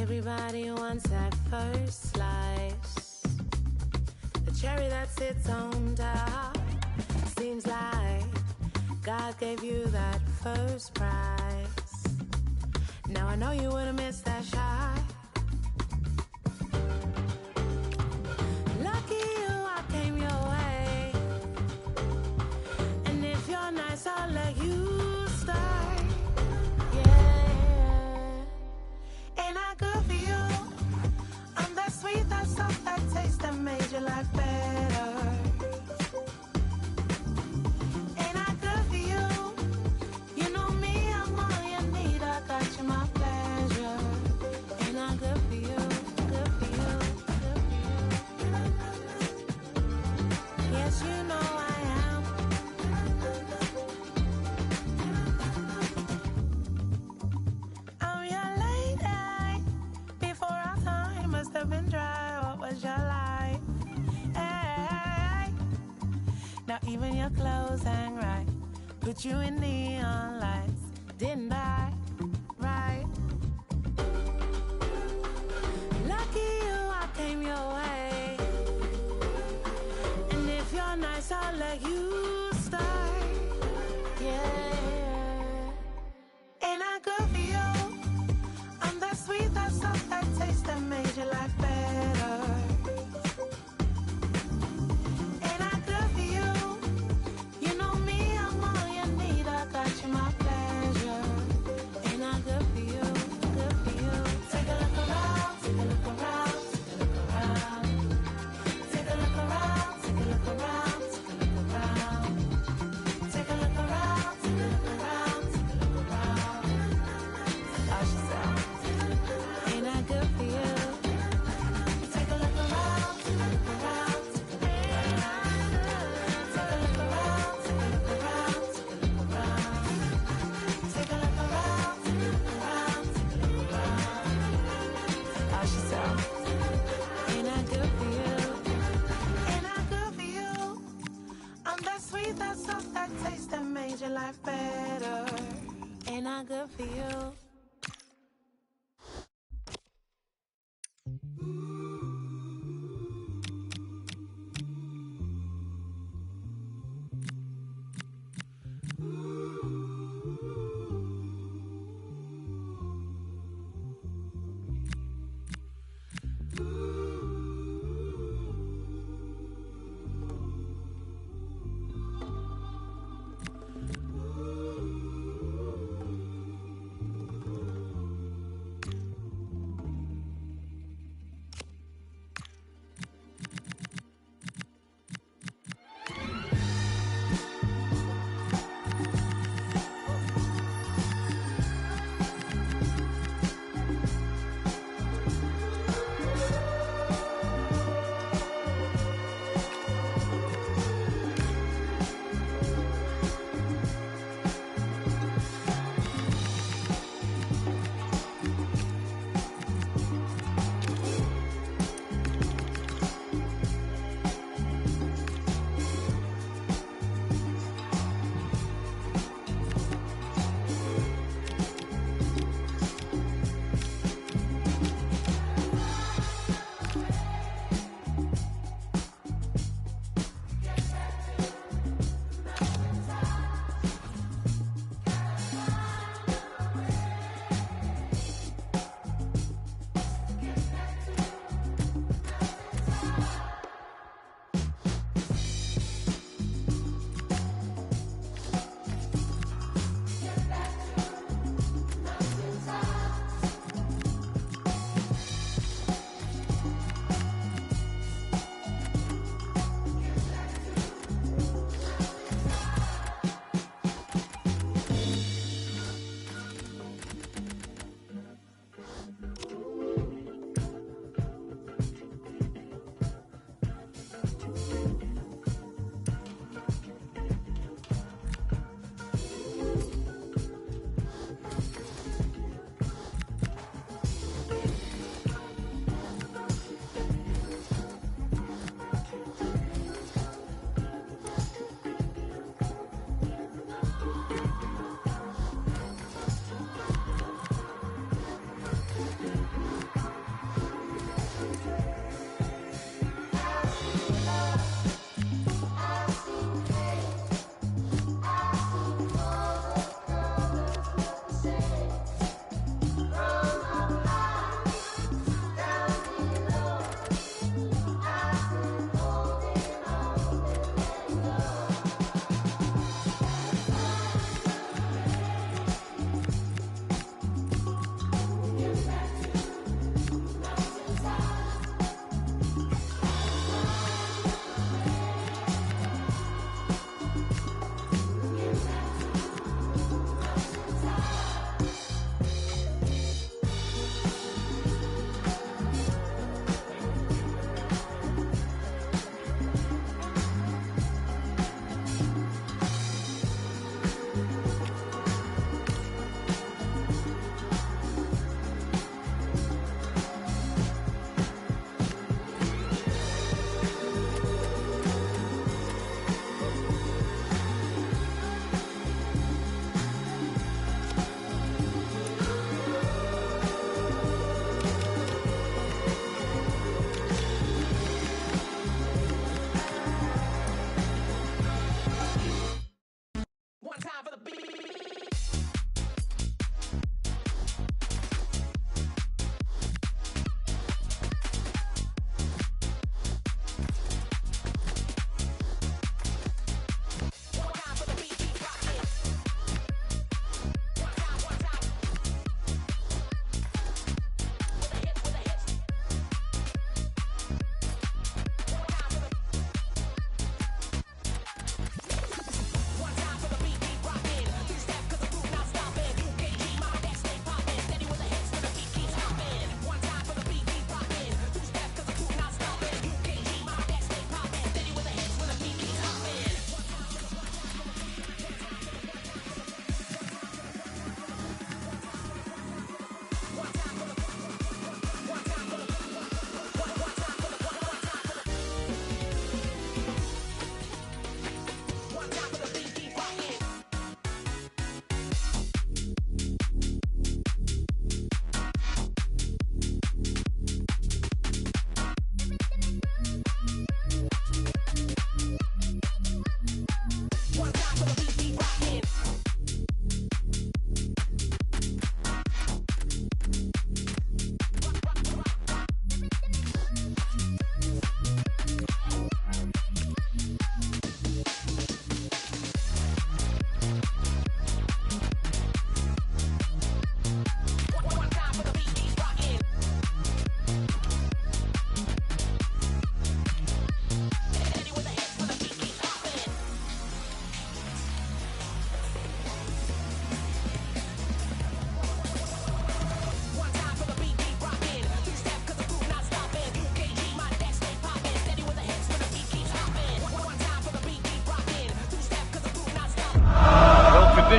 Everybody wants that first slice, the cherry that sits on top. Seems like God gave you that first prize. Now I know you would've missed that shot. Lucky you, I came your way. And if you're nice, I'll let you start. Yeah. Ain't I good for you? I'm that sweet, that soft, that taste that made your life better. Ain't I good for you? You know me, I'm all you need. I got you, my pleasure. Ain't I good for you? Good for you, good for you. Yes, you know I am. I'm your lady. Before our time must have been dry. What was your life? Hey. Now even your clothes hang right. Put you in neon lights. Didn't I? Right. Lucky you, I came your way. And if you're nice, I'll let you start. Yeah. Ain't I good for you? I'm that sweet, that soft, that taste that made your life better. Ain't I good for you? You know me, I'm all you need. I got you, my pleasure. Ain't I good for you? Good for you. Take a look around, take a look around, take a look around. Take a look around, take a look around, take a look around. Take a look around, take a look around, take a look around. Ask yourself, ain't I good for you? Take a look around, take a look around, take a look around. Take a look around, take a look around, take a look around. Take a look around, take a look around, take a look around. Ask yourself, ain't I good for you? Ain't I good for you? I'm that sweet, that soft, that taste that made your life better. Ain't I good for you?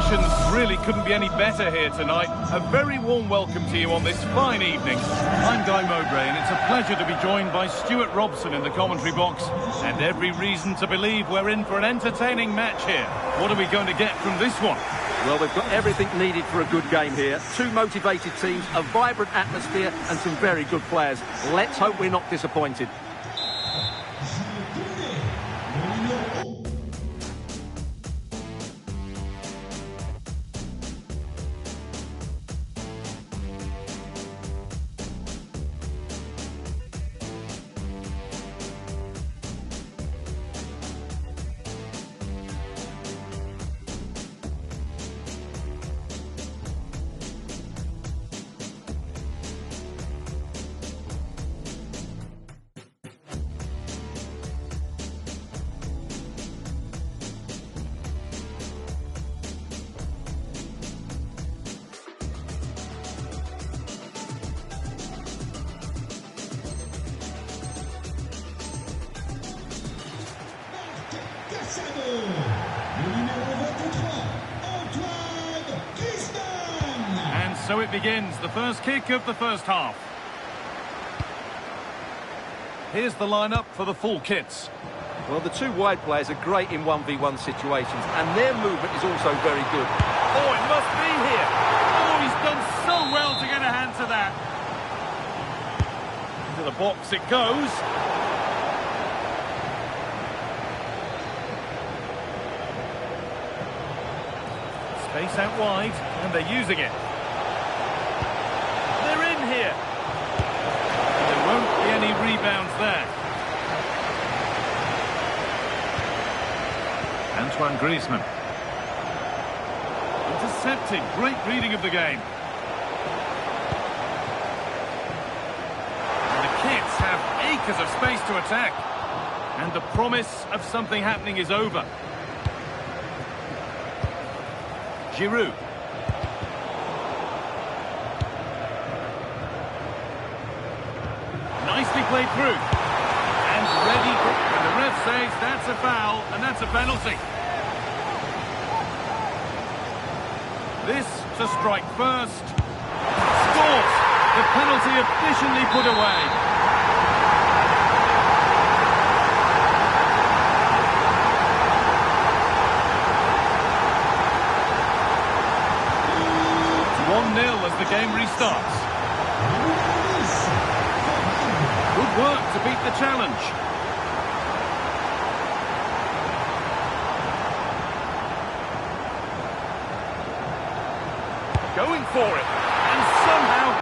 conditions really couldn't be any better here tonight. A very warm welcome to you on this fine evening. I'm Guy Mowbray, and it's a pleasure to be joined by Stuart Robson in the commentary box. And every reason to believe we're in for an entertaining match here. What are we going to get from this one? Well, we've got everything needed for a good game here. Two motivated teams, a vibrant atmosphere and some very good players. Let's hope we're not disappointed. And so it begins, the first kick of the first half. Here's the lineup for the full kits. Well, the two wide players are great in 1v1 situations, and their movement is also very good. Oh, it must be here. Oh, he's done so well to get a hand to that. Into the box it goes. Space out wide, and they're using it. They're in here. There won't be any rebounds there. Antoine Griezmann. Intercepted. Great reading of the game. And the Kits have acres of space to attack. And the promise of something happening is over. Giroud. Nicely played through. And ready. And the ref says that's a foul, and that's a penalty. This to strike first. Scores! The penalty efficiently put away. It's 1-0 as the game restarts. Good work to beat the challenge. Going for it, and somehow...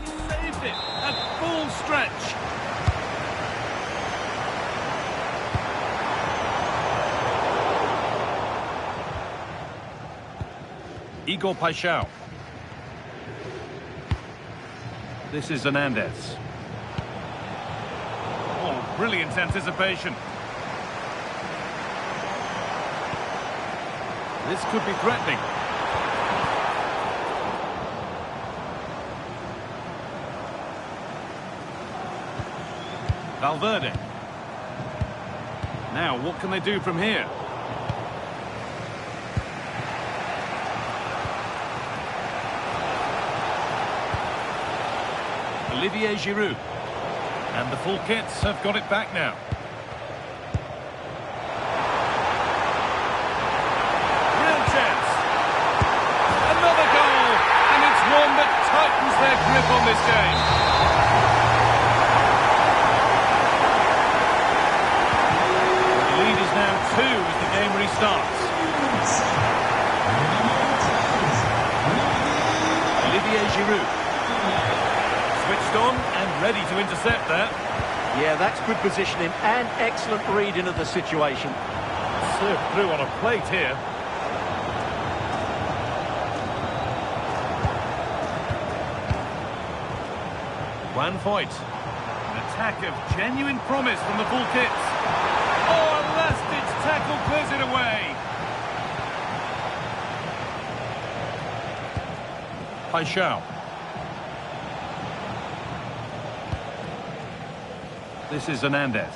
He saved it at full stretch. Igor Paixão. This is Hernandez. Oh, brilliant anticipation. This could be threatening. Valverde. Now, what can they do from here? Olivier Giroud. And the full kits have got it back now. Real chance. Another goal. And it's one that tightens their grip on this game. The lead is now 2 as the game restarts. Olivier Giroud. Switched on and ready to intercept that. Yeah, that's good positioning and excellent reading of the situation. Served through on a plate here. Juan Foyt. An attack of genuine promise from the full kits. Oh, a last-ditch tackle clears it away. Paixão. This is Hernandez.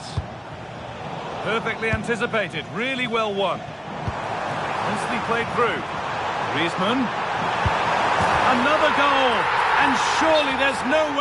Perfectly anticipated, really well won. Nicely played through. Griezmann. Another goal, and surely there's no way.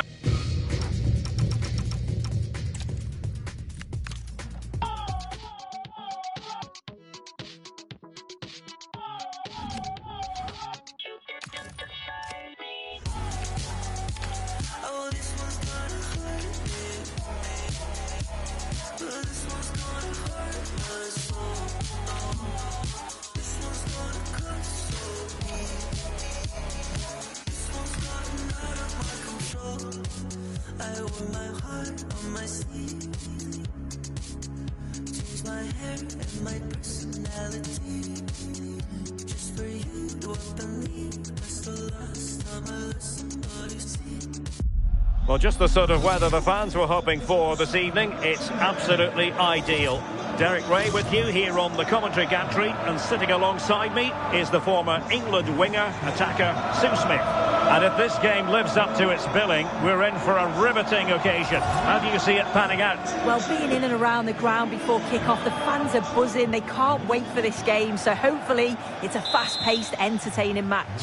Well, just the sort of weather the fans were hoping for this evening. It's absolutely ideal. Derek Ray with you here on the commentary gantry, and sitting alongside me is the former England winger, attacker Sue Smith. And if this game lives up to its billing, we're in for a riveting occasion. How do you see it panning out? Well, being in and around the ground before kick-off, the fans are buzzing. They can't wait for this game, so hopefully it's a fast-paced, entertaining match.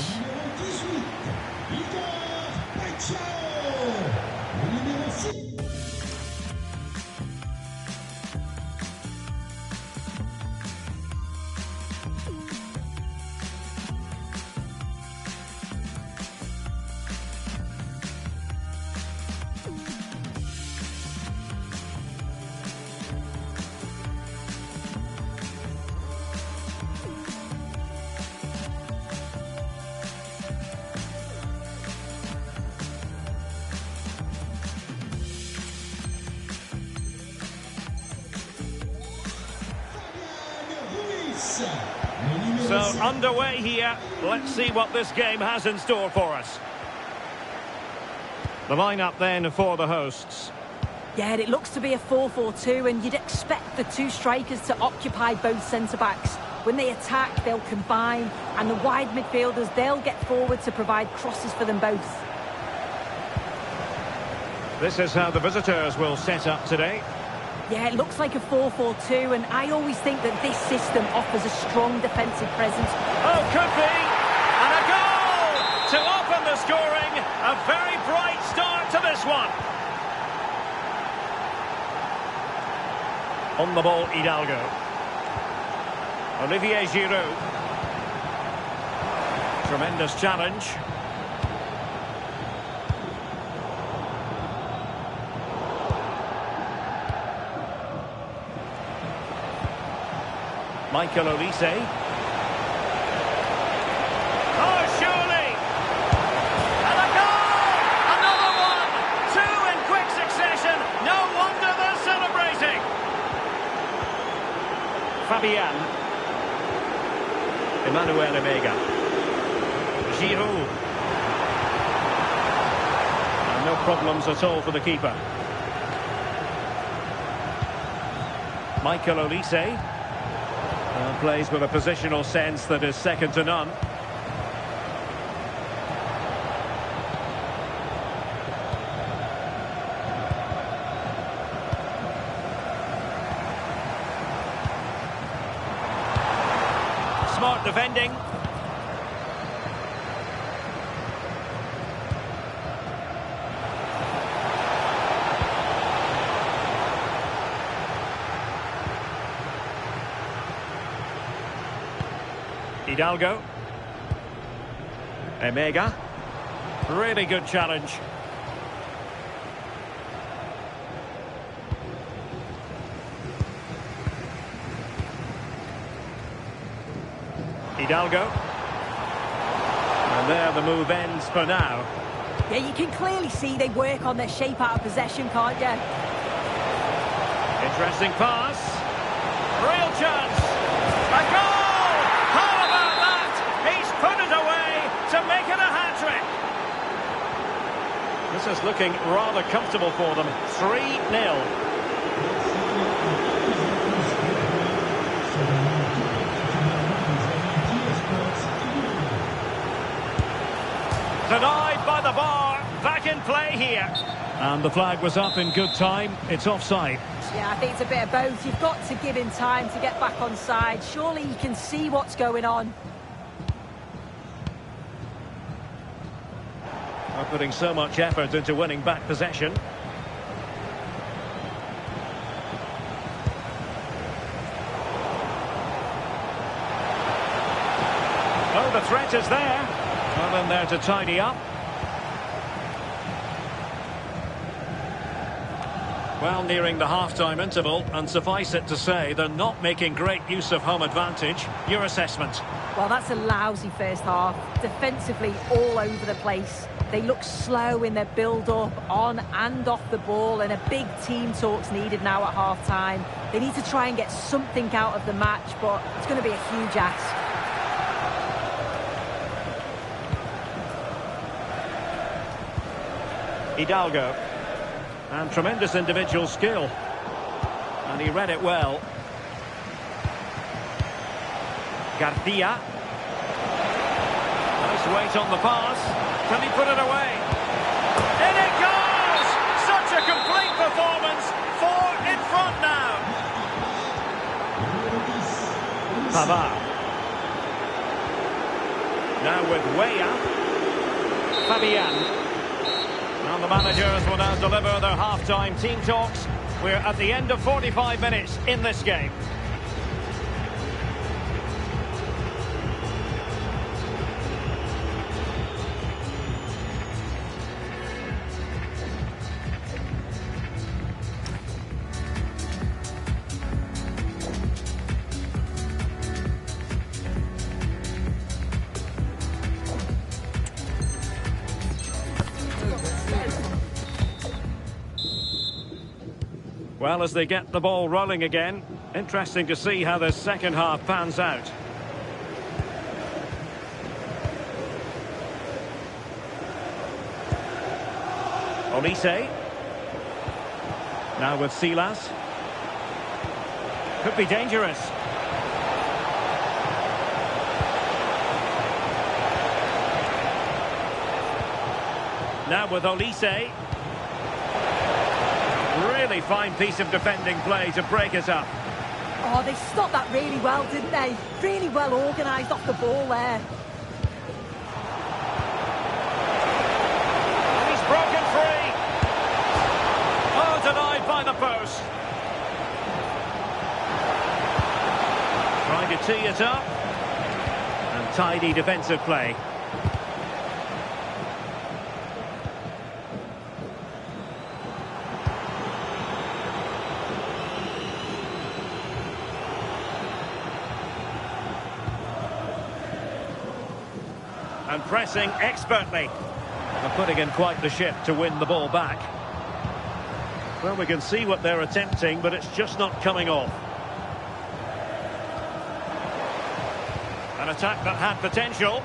So underway here. Let's see what this game has in store for us. The lineup then for the hosts. Yeah, it looks to be a 4-4-2, and you'd expect the two strikers to occupy both centre-backs. When they attack, they'll combine, and the wide midfielders, they'll get forward to provide crosses for them both. This is how the visitors will set up today. Yeah, it looks like a 4-4-2, and I always think that this system offers a strong defensive presence. Oh, could be! And a goal to open the scoring. A very bright start to this one. On the ball, Hidalgo. Olivier Giroud. Tremendous challenge. Michael Olise. Oh, surely! And a goal! Another one! Two in quick succession. No wonder they're celebrating. Fabian. Emmanuel Emega. Giroud. And no problems at all for the keeper. Michael Olise. Plays with a positional sense that is second to none. Smart defending. Hidalgo. Emega. Really good challenge. Hidalgo. And there the move ends for now. Yeah, you can clearly see they work on their shape out of possession, can't you? Interesting pass. Real chance. A goal! How about that? He's put it away to make it a hat-trick. This is looking rather comfortable for them. 3-0. Denied by the bar. Back in play here. And the flag was up in good time. It's offside. Yeah, I think it's a bit of both. You've got to give him time to get back on side. Surely he can see what's going on. They're putting so much effort into winning back possession. Oh, the threat is there. Well in there to tidy up. Well, nearing the half-time interval, and suffice it to say, they're not making great use of home advantage. Your assessment? Well, that's a lousy first half. Defensively, all over the place. They look slow in their build-up, on and off the ball, and a big team talk's needed now at half-time. They need to try and get something out of the match, but it's going to be a huge ask. Hidalgo. And tremendous individual skill. And he read it well. Garcia. Nice weight on the pass. Can he put it away? In it goes! Such a complete performance. 4 in front now. Pavard. Now with Weah. Fabian. And the managers will now deliver their half-time team talks. We're at the end of 45 minutes in this game. Well, as they get the ball rolling again, interesting to see how the second half pans out. Olise. Now with Silas. Could be dangerous. Now with Olise. Really fine piece of defending play to break us up. Oh, they stopped that really well, didn't they? Really well organised off the ball there. He's broken free. Oh, denied by the post. Trying to tee it up. And tidy defensive play. And pressing expertly. And putting in quite the shift to win the ball back. Well, we can see what they're attempting, but it's just not coming off. An attack that had potential.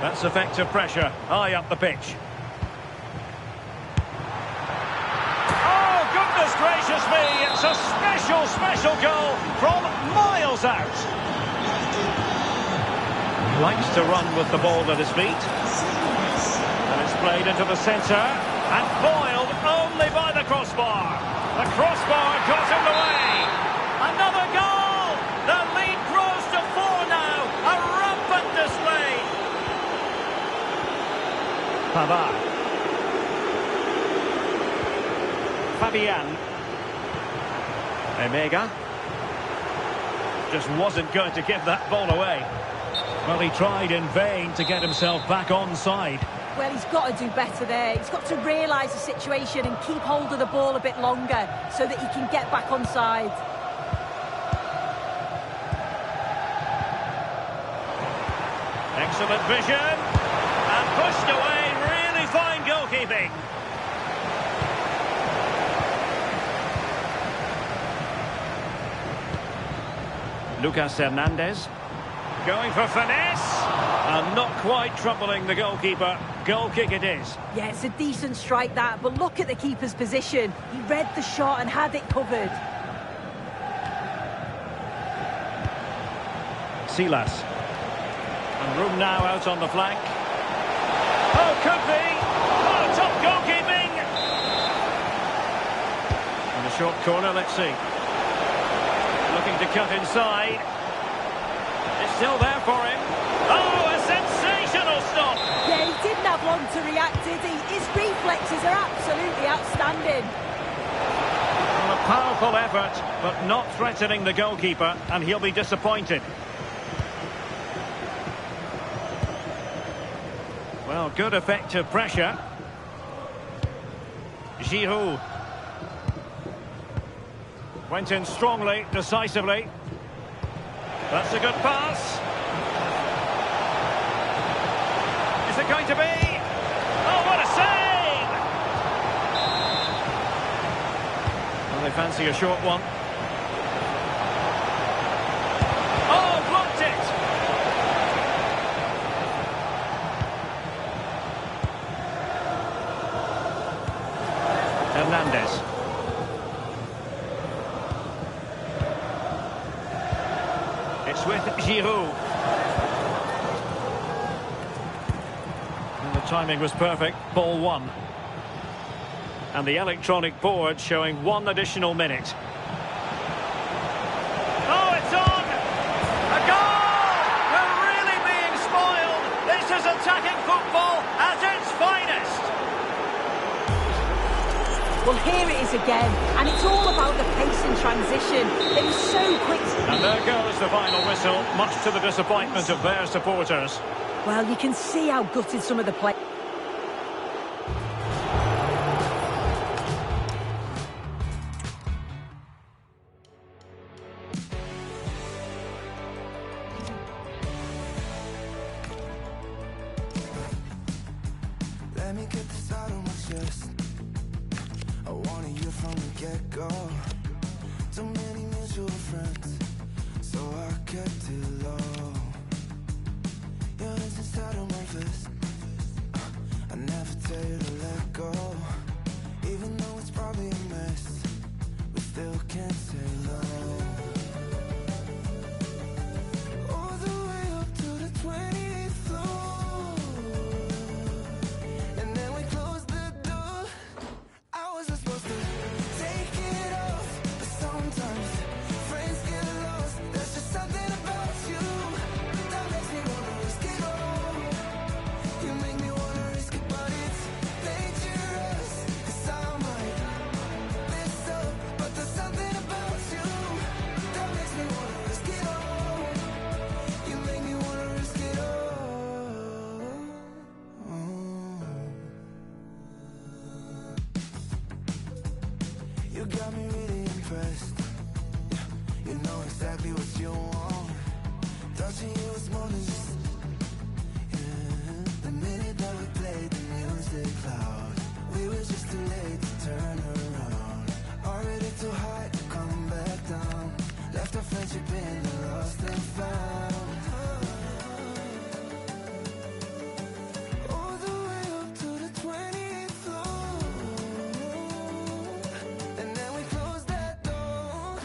That's effective pressure, high up the pitch. Gracious me, it's a special goal from miles out. Likes to run with the ball at his feet. And it's played into the centre and foiled only by the crossbar. The crossbar got in the way. Another goal! The lead grows to 4 now. A rampant display. Pavard. Fabian. Emega. Just wasn't going to give that ball away. Well, he tried in vain to get himself back onside. Well, he's got to do better there. He's got to realise the situation and keep hold of the ball a bit longer so that he can get back onside. Excellent vision. And pushed away. Really fine goalkeeping. Lucas Hernandez. Going for finesse. And not quite troubling the goalkeeper. Goal kick it is. Yeah, it's a decent strike that, but look at the keeper's position. He read the shot and had it covered. Silas. And room now out on the flank. Oh, could be. Oh, top goalkeeping. In the short corner, let's see. Looking to cut inside. It's still there for him. Oh, a sensational stop. Yeah, he didn't have long to react, did he? His reflexes are absolutely outstanding. Well, a powerful effort, but not threatening the goalkeeper, and he'll be disappointed. Well, good effective pressure. Giroud. Went in strongly, decisively. That's a good pass. Is it going to be? Oh, what a save! Well, they fancy a short one. Oh, blocked it! Hernandez. It's with Giroud. And the timing was perfect. Ball one. And the electronic board showing 1 additional minute. Oh, it's on! A goal! We're really being spoiled. This is attacking football at its finest. Well, here it is again, and it's all about the pace in transition. They were so quick. And there goes the final whistle, much to the disappointment of their supporters. Well, you can see how gutted some of the players. Let me get this out of my chest. I wanted you from the get-go. Too many mutual friends, so I kept it low. Your hands inside of my vest. I never tell you to let go. Even though it's probably a mess, we still can't say no. All the way up to the 20th floor, and then we closed the door. I wasn't supposed to take it off, but sometimes friends get lost. There's just something about you that makes me wanna risk it all. You make me wanna risk it, but it's dangerous, 'cause I might mess up. But there's something about you that makes me wanna risk it all. You make me wanna risk it all. You got me really impressed. You know exactly what you want. Touching you is more than just, yeah. The minute that we played the music loud, we were just too late to turn around. Already too high to come back down. Left our friendship in the lost and found. All the way up to the 20th floor, and then we closed that door.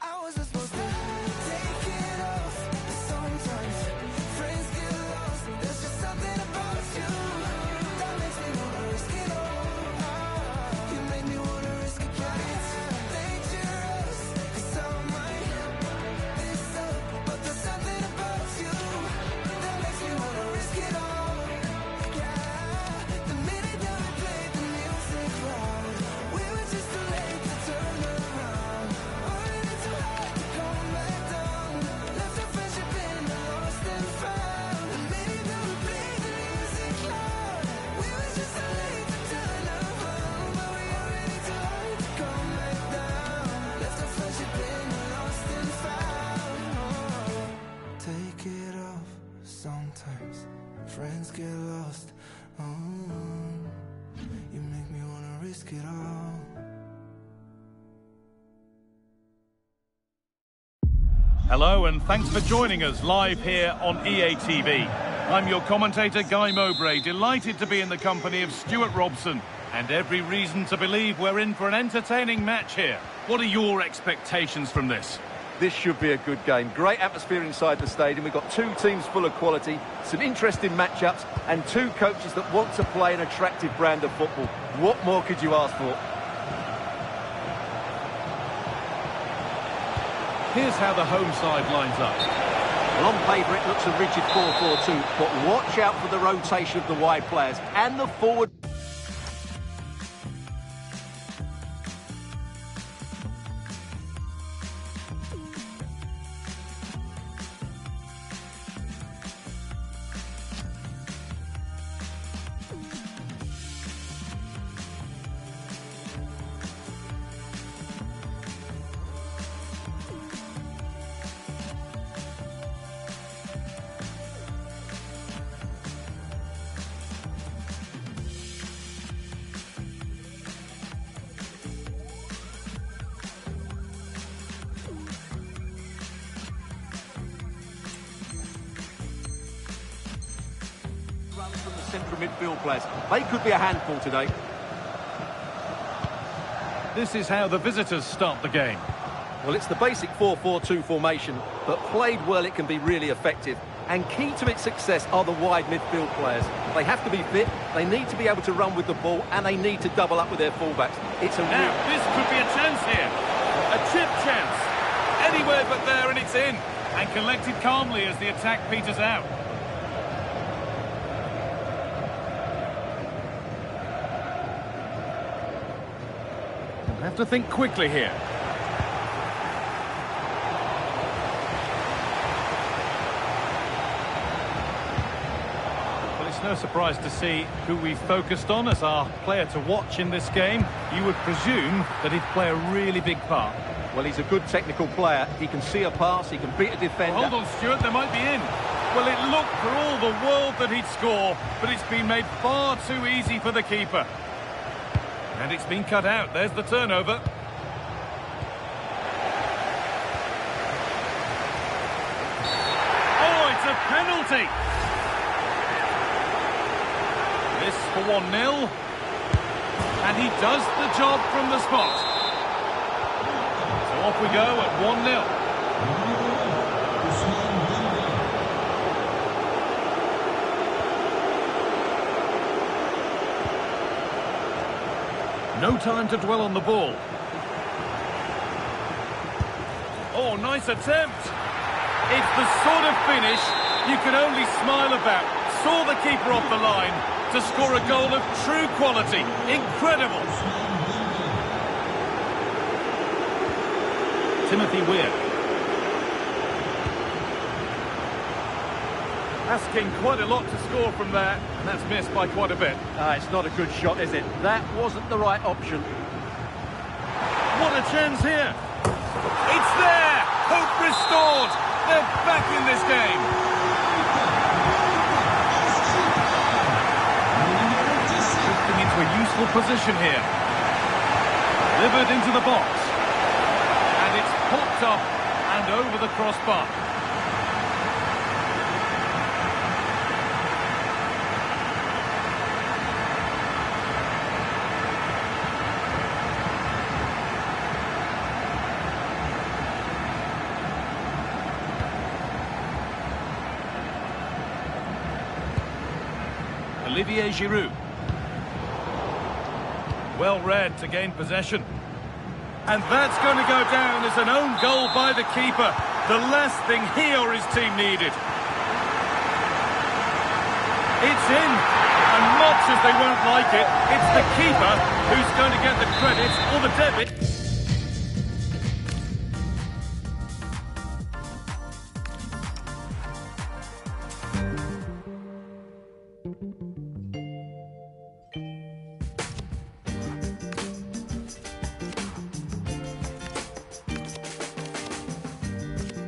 I wasn't supposed to take it off, but sometimes friends get lost. There's just something about you that makes me wanna risk it all. You make me wanna risk it, but it's dangerous, 'cause I might mess up. But there's something about you that makes me wanna risk it all. Yeah, the minute that we played the music loud, we were just too late to turn around. Already too high to come back down. Left our friendship in the lost and found. The minute that we played the music loud, we were just too late to turn around. But we already too high to come back down. Left our friendship in the lost and found. Take it off sometimes. Friends get lost. You make me wanna risk it all. Hello and thanks for joining us live here on EA TV. I'm your commentator Guy Mowbray, delighted to be in the company of Stuart Robson, and every reason to believe we're in for an entertaining match here. What are your expectations from this? This should be a good game. Great atmosphere inside the stadium. We've got two teams full of quality, some interesting matchups, and two coaches that want to play an attractive brand of football. What more could you ask for? Here's how the home side lines up. Well, on paper it looks a rigid 4-4-2, but watch out for the rotation of the wide players and the forward. From the central midfield players. They could be a handful today. This is how the visitors start the game. Well, it's the basic 4-4-2 formation, but played well it can be really effective. And key to its success are the wide midfield players. They have to be fit, they need to be able to run with the ball, and they need to double up with their fullbacks. It's a Now, this could be a chance here. A chip chance. Anywhere but there and it's in. And collected calmly as the attack peters out. We'll have to think quickly here. Well, it's no surprise to see who we focused on as our player to watch in this game. You would presume that he'd play a really big part. Well, he's a good technical player. He can see a pass, he can beat a defender. Hold on, Stuart, they might be in. Well, it looked for all the world that he'd score, but it's been made far too easy for the keeper. And it's been cut out. There's the turnover. Oh, it's a penalty. This for 1-0. And he does the job from the spot. So off we go at 1-0. No time to dwell on the ball. Oh, nice attempt. It's the sort of finish you can only smile about. Saw the keeper off the line to score a goal of true quality. Incredible. Timothy Weir. Asking quite a lot to score from there, and that's missed by quite a bit. It's not a good shot, is it? That wasn't the right option. What a chance here. It's there. Hope restored. They're back in this game. Drifting into a useful position here. Delivered into the box. And it's popped up and over the crossbar. Olivier Giroud. Well read to gain possession. And that's going to go down as an own goal by the keeper. The last thing he or his team needed. It's in. And much as they won't like it, it's the keeper who's going to get the credit or the debit.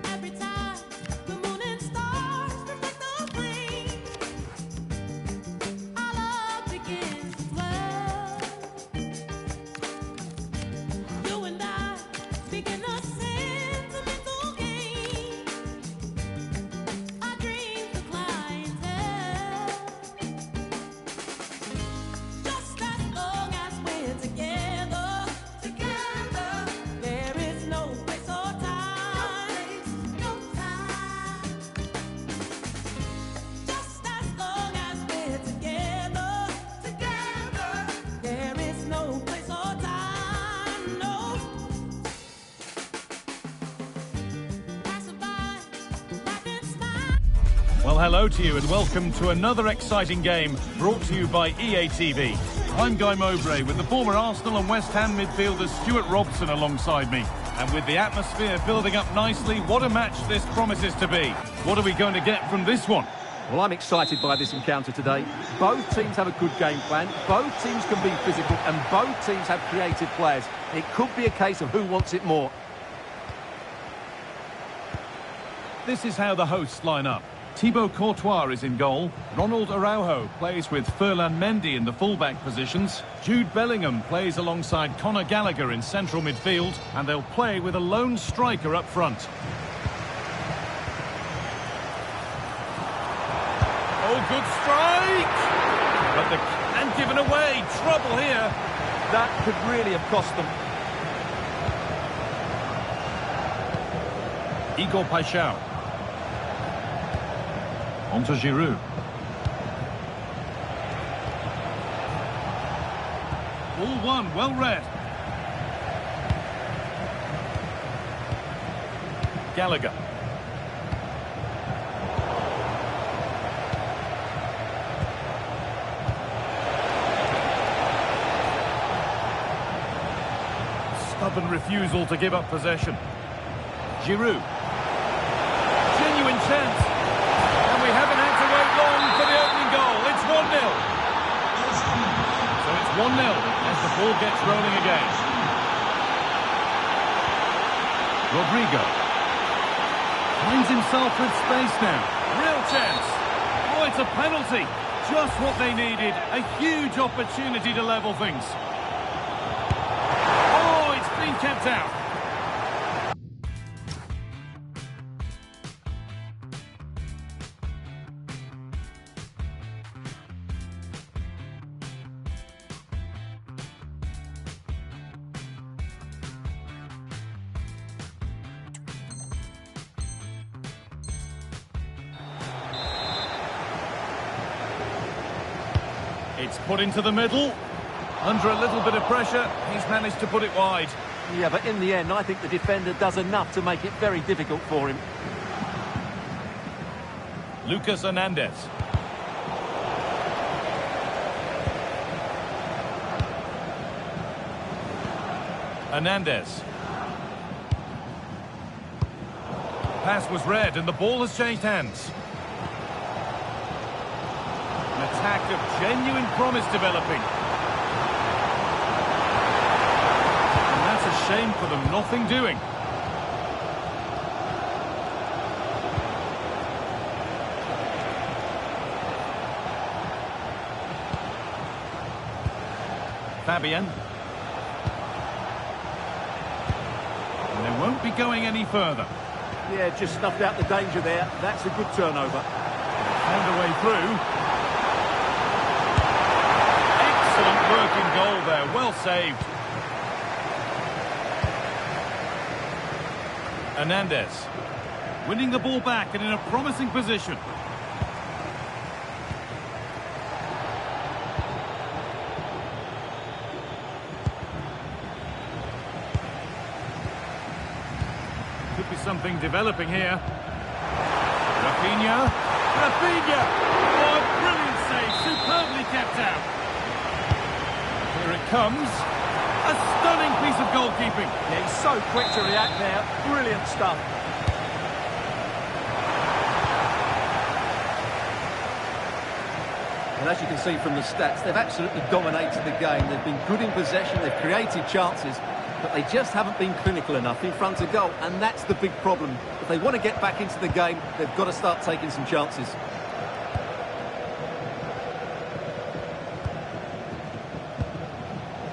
Every time the moon and stars reflect the flame, our love begins to dwell. Well, hello to you and welcome to another exciting game brought to you by EA TV. I'm Guy Mowbray with the former Arsenal and West Ham midfielder Stuart Robson alongside me. And with the atmosphere building up nicely, what a match this promises to be. What are we going to get from this one? Well, I'm excited by this encounter today. Both teams have a good game plan, both teams can be physical, and both teams have creative players. It could be a case of who wants it more. This is how the hosts line up. Thibaut Courtois is in goal. Ronald Araujo plays with Ferland Mendy in the fullback positions. Jude Bellingham plays alongside Conor Gallagher in central midfield. And they'll play with a lone striker up front. Oh, good strike! But and given away. Trouble here. That could really have cost them. Igor Paixão. On to Giroud. All one, well read. Gallagher. Stubborn refusal to give up possession. Giroud. Genuine chance. We haven't had to wait long for the opening goal. It's 1-0. So it's 1-0 as the ball gets rolling again. Rodrigo. Finds himself with space now. Real chance. Oh, it's a penalty. Just what they needed. A huge opportunity to level things. Oh, it's been kept out. It's put into the middle. Under a little bit of pressure, he's managed to put it wide. Yeah, but in the end, I think the defender does enough to make it very difficult for him. Lucas Hernandez. Hernandez. Pass was read and the ball has changed hands. An attack of genuine promise developing. And that's a shame for them, nothing doing. Fabian. And they won't be going any further. Yeah, just snuffed out the danger there. That's a good turnover. Found a way through. Excellent working goal there, well saved. Hernandez winning the ball back and in a promising position. Could be something developing here. Rafinha. Oh, a brilliant save, superbly kept out. Here it comes. A stunning piece of goalkeeping. Yeah, he's so quick to react there. Brilliant stuff. And as you can see from the stats, they've absolutely dominated the game. They've been good in possession, they've created chances, but they just haven't been clinical enough in front of goal, and that's the big problem. If they want to get back into the game, they've got to start taking some chances.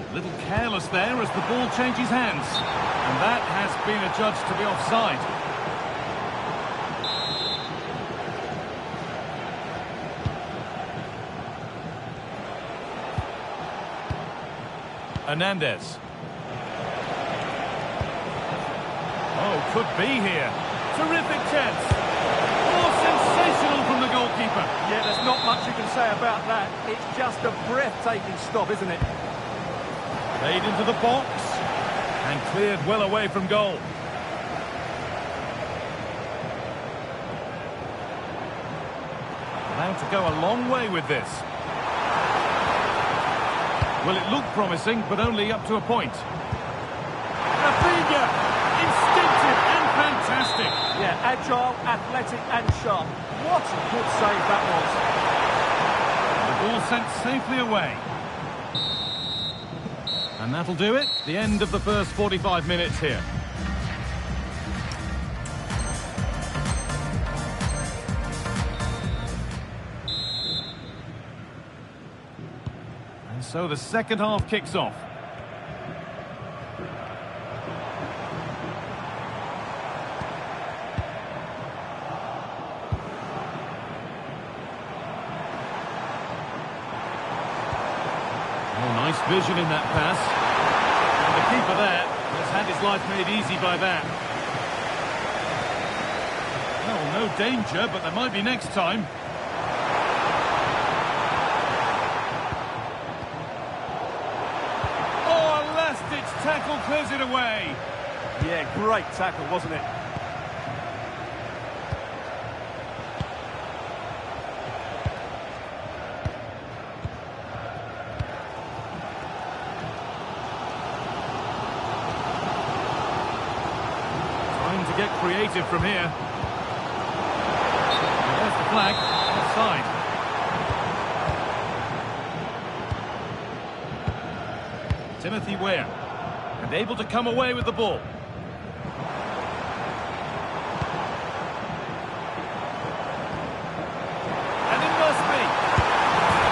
A little careless there as the ball changes hands. And that has been adjudged to be offside. Hernandez. Oh, could be here. Terrific chance. Oh, sensational from the goalkeeper. Yeah, there's not much you can say about that. It's just a breathtaking stop, isn't it? Played into the box and cleared well away from goal. Allowed to go a long way with this. Well, it looked promising, but only up to a point. Rafinha, instinctive and fantastic. Yeah, agile, athletic and sharp. What a good save that The ball sent safely away. And that'll do it. The end of the first 45 minutes here. And so the second half kicks off. Nice vision in that pass. And the keeper there has had his life made easy by that. Well, no danger, but there might be next time. Oh, a last-ditch tackle clears it away. was. Yeah, great tackle, wasn't it? To get creative from here. There's the flag, offside. Timothy Weah, and able to come away with the ball. And it must be.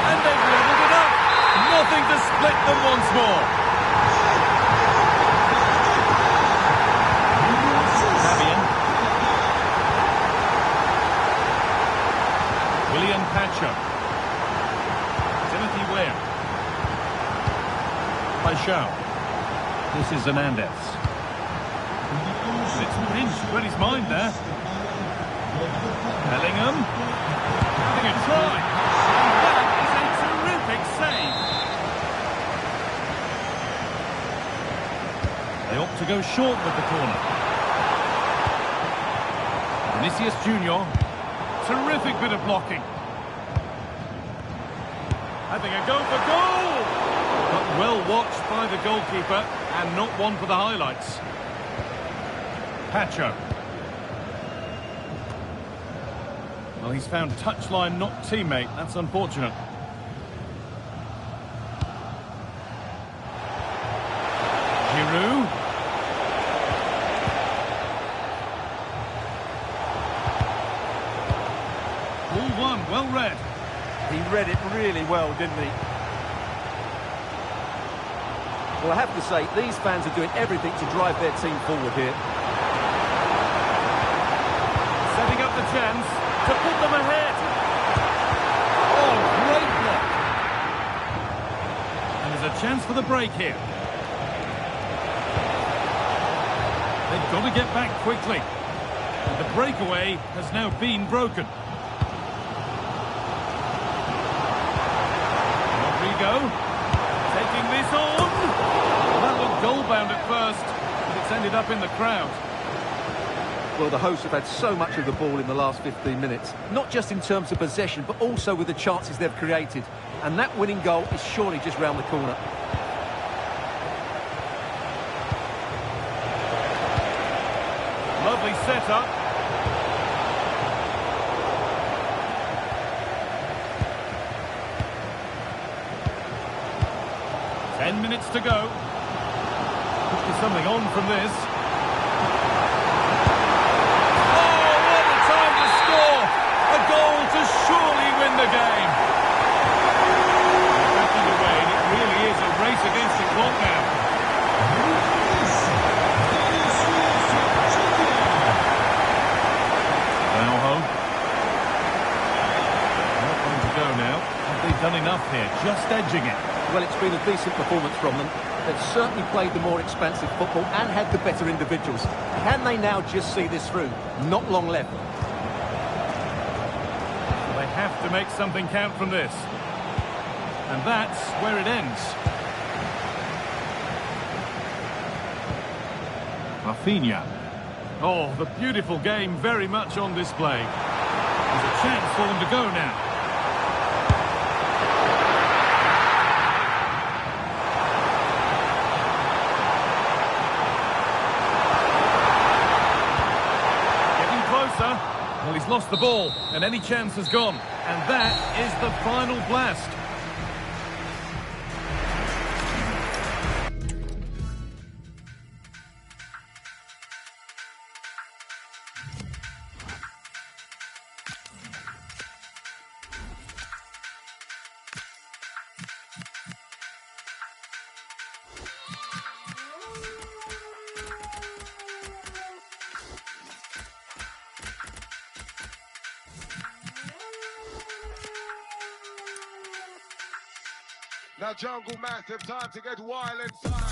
And they've leveled it up. Nothing to split them once more. Pacho. Timothy Weah. Pacho. This is Hernandez. It's pinched, but his mind there. Bellingham. Having a try. And that is a terrific save. They opt to go short with the corner. Vinicius Junior. Terrific bit of blocking. Having a go for goal! But well watched by the goalkeeper, and not one for the highlights. Pacho. Well, he's found touchline, not teammate. That's unfortunate. Giroud. Ball one, well read. He read it really well, didn't he? Well, I have to say, these fans are doing everything to drive their team forward here. Setting up the chance to put them ahead. Oh, great block. And there's a chance for the break here. They've got to get back quickly. And the breakaway has now been broken. Taking this on. That looked goal-bound at first, but it's ended up in the crowd. Well, the hosts have had so much of the ball in the last 15 minutes, not just in terms of possession, but also with the chances they've created. And that winning goal is surely just round the corner. Lovely setup. 10 minutes to go. Could be something on from this. Oh, what a time to score! A goal to surely win the game. Backing away, and it really is a race against the clock now. Not going to go now. Have they done enough here? Just edging it. Well, it's been a decent performance from them. They've certainly played the more expansive football and had the better individuals. Can they now just see this through? Not long left. They have to make something count from this. And that's where it ends. Rafinha. Oh, the beautiful game very much on display. There's a chance for them to go now. lost the ball, and any chance has gone. And that is the final blast. Now Jungle Massive, time to get wild inside.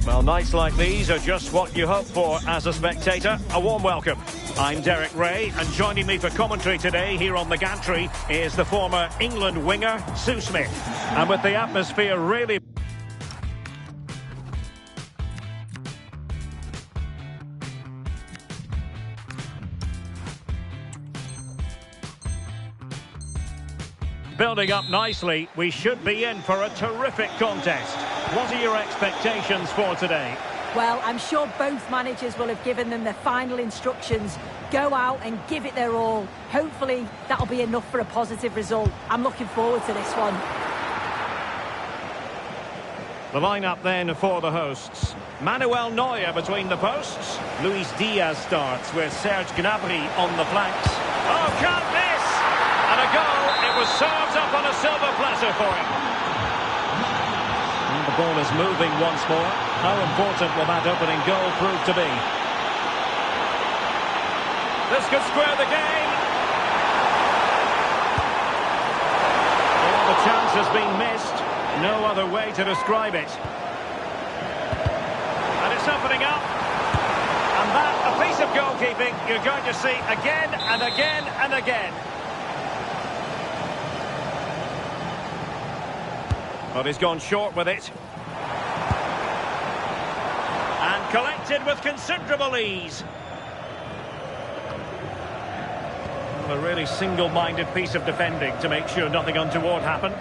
Well, nights like these are just what you hope for as a spectator. A warm welcome. I'm Derek Ray, and joining me for commentary today here on the gantry is the former England winger, Sue Smith. And with the atmosphere really building up nicely, we should be in for a terrific contest. What are your expectations for today? Well, I'm sure both managers will have given them their final instructions. Go out and give it their all. Hopefully, that'll be enough for a positive result. I'm looking forward to this one. The lineup then for the hosts. Manuel Neuer between the posts. Luis Diaz starts with Serge Gnabry on the flanks. Oh, can't miss! And a goal. It was served up on a silver platter for him. And the ball is moving once more. How important will that opening goal prove to be? This could square the game. Oh, the chance has been missed. No other way to describe it. And it's opening up. And that, a piece of goalkeeping you're going to see again and again and again. But he's gone short with it. And collected with considerable ease. A really single-minded piece of defending to make sure nothing untoward happened.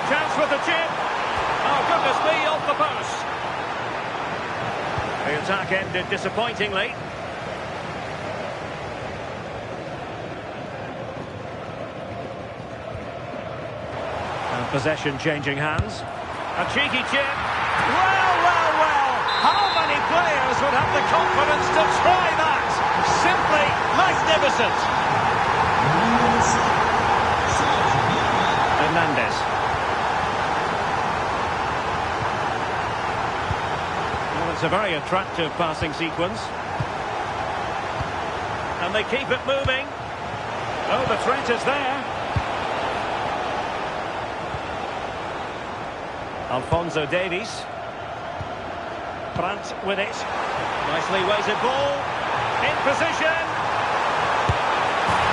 Chance with the chip. Oh, goodness me, off the post. The attack ended disappointingly. And possession changing hands. A cheeky chip. Well, well, well. How many players would have the confidence to try that? Simply magnificent. Hernandez. Well, it's a very attractive passing sequence. And they keep it moving. Oh, the threat is there. Alphonso Davies. Brandt with it. Nicely weighted ball. In position.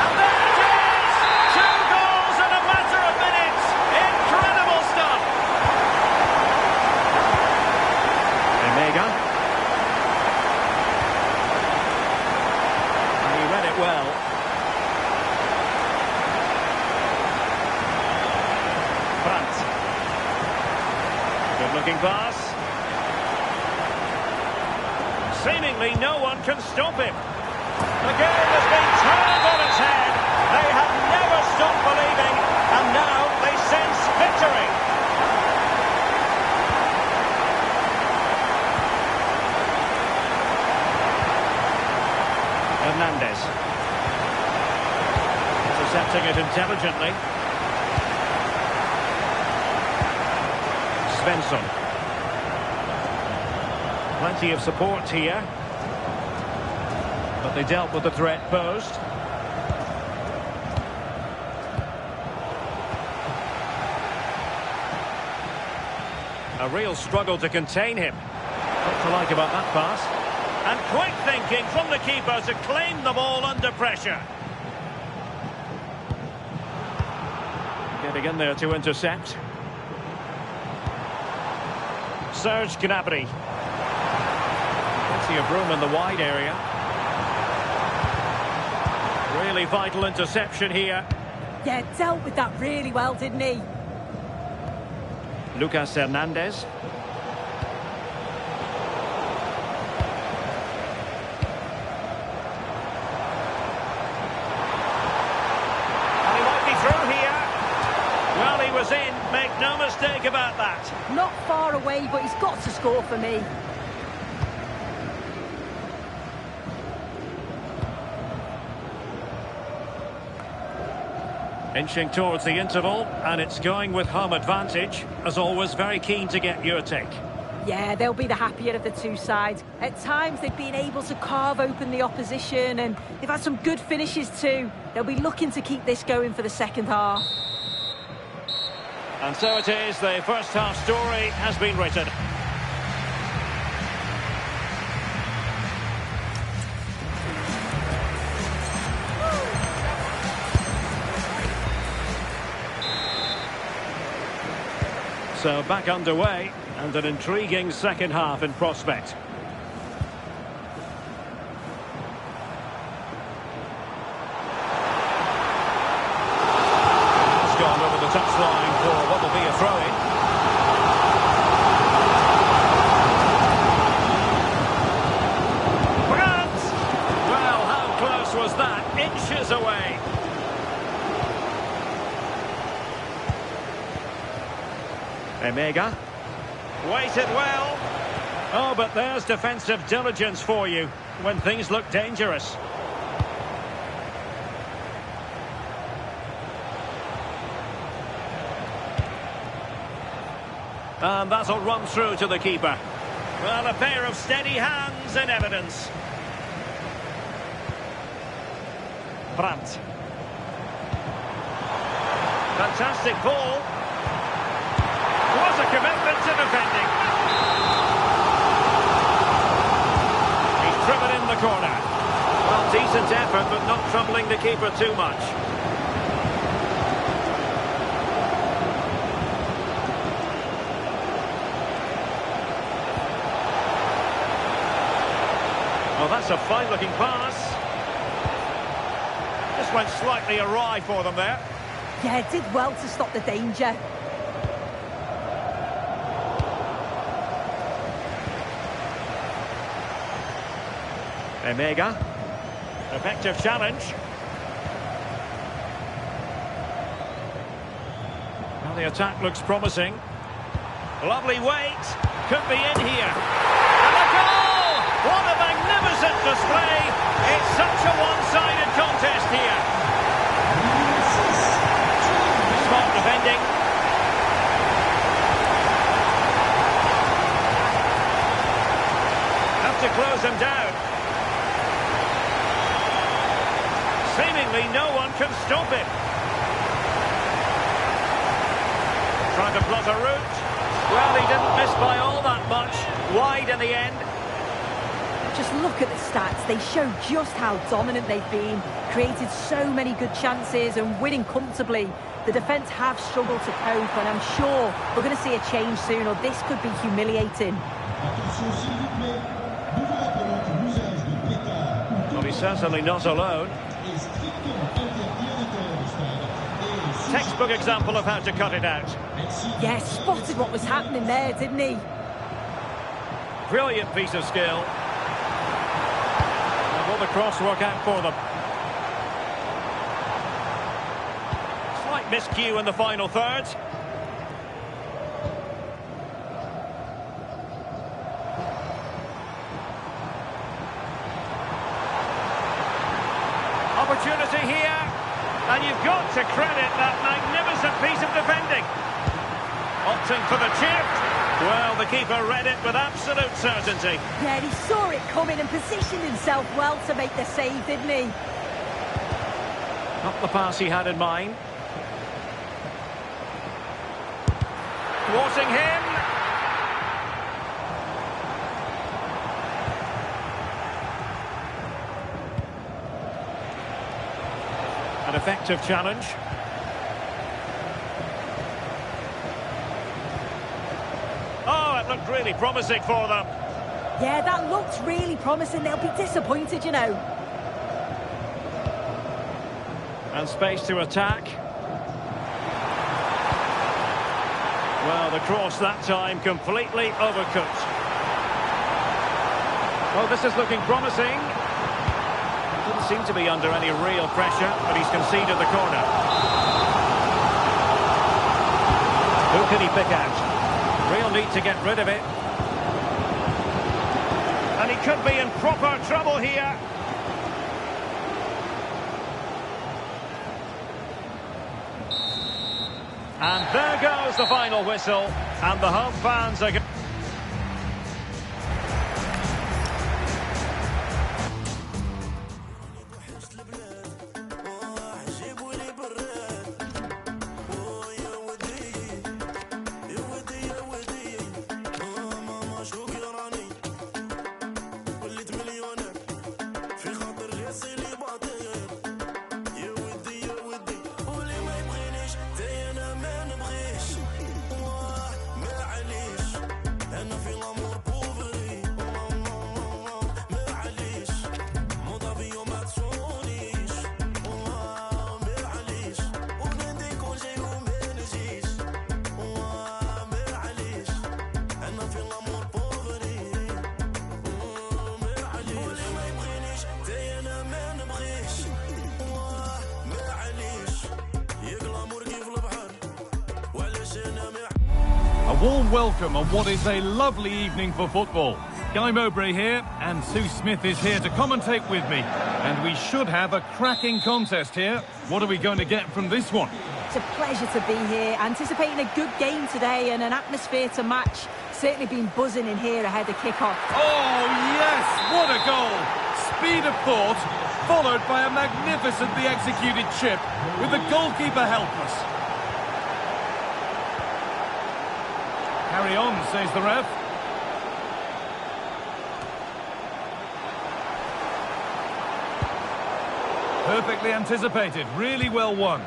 And there it is! 2 goals in a matter of minutes. Incredible stuff. Emega. And he read it well. Brandt. Good-looking pass. Seemingly no one can stop him. The game has been turned on its head. They have never stopped believing, and now they sense victory. Hernandez. Intercepting it intelligently. Svensson. Plenty of support here. But they dealt with the threat posed. A real struggle to contain him. What to like about that pass? And quick thinking from the keeper to claim the ball under pressure. Getting in there to intercept. Serge Gnabry. Plenty of room in the wide area. Really vital interception here. Yeah, dealt with that really well, didn't he? Lucas Hernandez. And he might be through here. Well, he was in. Make no mistake about that. Not far away, but he's got to score for me. Inching towards the interval, and it's going with home advantage. As always, very keen to get your take. Yeah, they'll be the happier of the two sides. At times, they've been able to carve open the opposition, and they've had some good finishes too. They'll be looking to keep this going for the second half. And so it is, the first half story has been written. So back underway, and an intriguing second half in prospect. It's gone over the touchline for what will be a throw-in. Grant! Well, how close was that? Inches away. Emega. Waited well. Oh, but there's defensive diligence for you when things look dangerous. And that'll run through to the keeper. Well, a pair of steady hands in evidence. Brandt. Fantastic ball. Was a commitment to defending. He's driven in the corner. Well, decent effort, but not troubling the keeper too much. Well, that's a fine-looking pass. Just went slightly awry for them there. Yeah, did well to stop the danger. Emega. Effective challenge. Well, the attack looks promising. Lovely weight. Could be in here. And a goal! What a magnificent display. It's such a one-sided contest here. Smart defending. Have to close him down. Seemingly no one can stop it. Trying to plot a route. Well, he didn't miss by all that much. Wide in the end. Just look at the stats. They show just how dominant they've been. Created so many good chances and winning comfortably. The defence have struggled to cope, and I'm sure we're going to see a change soon, or this could be humiliating. Well, he's certainly not alone. Textbook example of how to cut it out. Yeah, spotted what was happening there, didn't he? Brilliant piece of skill. And will the cross work out for them? Slight miscue in the final third. Opportunity here. And you've got to credit that magnificent piece of defending. Opting for the chip. Well, the keeper read it with absolute certainty. Yeah, he saw it coming and positioned himself well to make the save, didn't he? Not the pass he had in mind. Thwarting him. An effective challenge. Oh, it looked really promising for them. Yeah, that looked really promising. They'll be disappointed, you know. And space to attack. Well, the cross that time completely overcooked. Oh, this is looking promising. Didn't seem to be under any real pressure, but he's conceded the corner. Who can he pick out? Real need to get rid of it. And he could be in proper trouble here. And there goes the final whistle. And the home fans are... A warm welcome on what is a lovely evening for football. Guy Mowbray here, and Sue Smith is here to commentate with me. And we should have a cracking contest here. What are we going to get from this one? It's a pleasure to be here, anticipating a good game today and an atmosphere to match. Certainly been buzzing in here ahead of kick-off. Oh, yes! What a goal! Speed of thought, followed by a magnificently executed chip, with the goalkeeper helpless. Carry on, says the ref. Perfectly anticipated, really well won.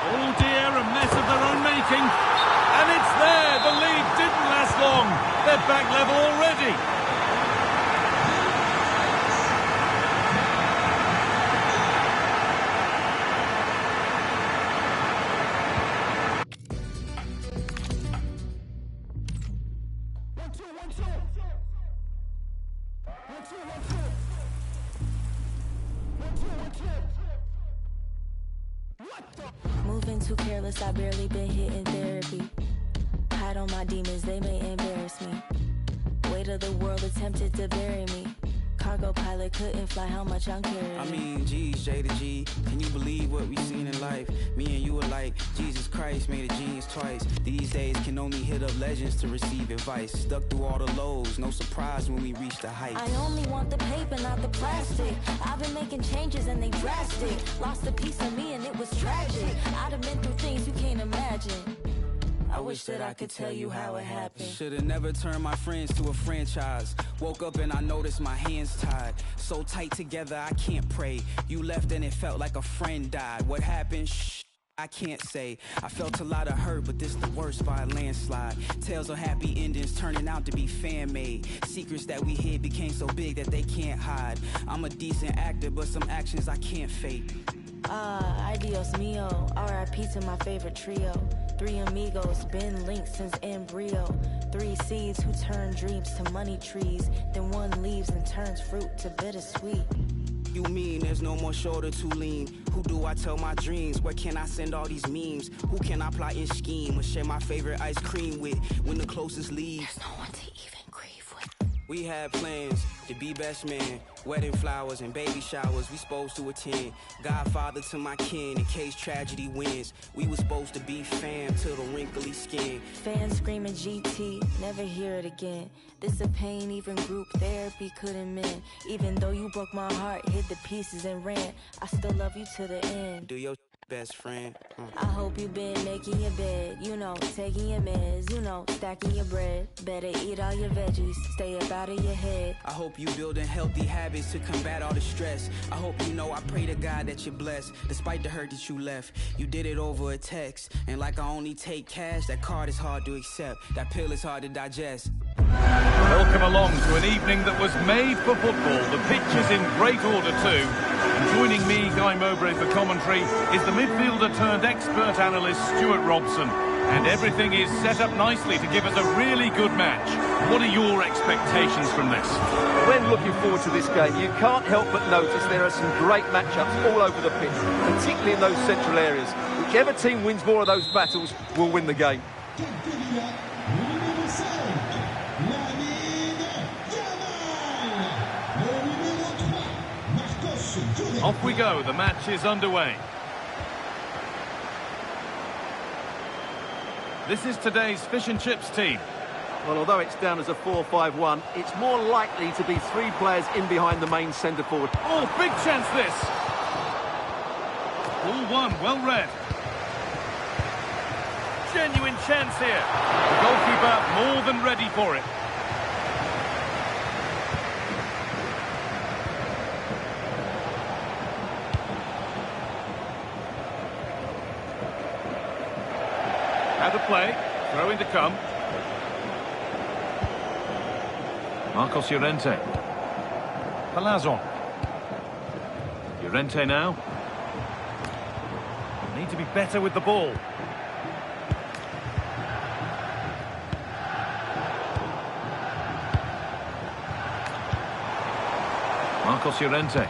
Oh dear, a mess of their own making. And it's there, the lead didn't last long. They're back level already. Moving too careless, I barely been hitting therapy. Hide on my demons, they may embarrass me. Weight of the world attempted to bury me. Cargo pilot couldn't fly, how much I'm carrying. I mean, G's, J to G. Can you believe what we've seen in life? Me and you alike. Jesus Christ made a genius twice. These days can only hit up legends to receive advice. Stuck through all the lows, no surprise when we reach the heights. I only want the paper, not the plastic. I've been making changes and they drastic. Lost a piece of me and it was tragic. I'd have been through things you can't imagine. I wish that I could tell you how it happened. Should've never turned my friends to a franchise. Woke up and I noticed my hands tied. So tight together I can't pray. You left and it felt like a friend died. What happened? Shh, I can't say. I felt a lot of hurt, but this the worst by a landslide. Tales of happy endings turning out to be fan-made. Secrets that we hid became so big that they can't hide. I'm a decent actor, but some actions I can't fake. Adios mio, R.I.P. to my favorite trio. 3 amigos, been linked since embryo. 3 seeds who turn dreams to money trees. Then 1 leaves and turns fruit to bittersweet. You mean there's no more shoulder to lean? Who do I tell my dreams? Where can I send all these memes? Who can I plot and scheme or share my favorite ice cream with when the closest leaves? There's no one to even grieve with. We had plans, to be best man. Wedding flowers and baby showers we supposed to attend. Godfather to my kin in case tragedy wins. We was supposed to be fam till the wrinkly skin. Fans screaming GT, never hear it again. This a pain even group therapy couldn't mend. Even though you broke my heart, hid the pieces and ran, I still love you to the end. Do your best friend. I hope you been making your bed, you know, taking your meds, you know, stacking your bread. Better eat all your veggies, stay up out of your head. I hope you building healthy habits to combat all the stress. I hope you know I pray to God that you're blessed. Despite the hurt that you left, you did it over a text. And like I only take cash, that card is hard to accept. That pill is hard to digest. Welcome along to an evening that was made for football. The pitch is in great order too. And joining me, Guy Mowbray, for commentary is the midfielder turned expert analyst Stuart Robson. And everything is set up nicely to give us a really good match. What are your expectations from this? When looking forward to this game, you can't help but notice there are some great matchups all over the pitch, particularly in those central areas. Whichever team wins more of those battles will win the game. Off we go, the match is underway. This is today's fish and chips team. Well, although it's down as a 4-5-1, it's more likely to be three players in behind the main centre forward. Oh, big chance this. Ball one, well read. Genuine chance here. The goalkeeper more than ready for it. How to play, throw in to come. Marcos Llorente. Palazon. Llorente now. Need to be better with the ball. Marcos Llorente.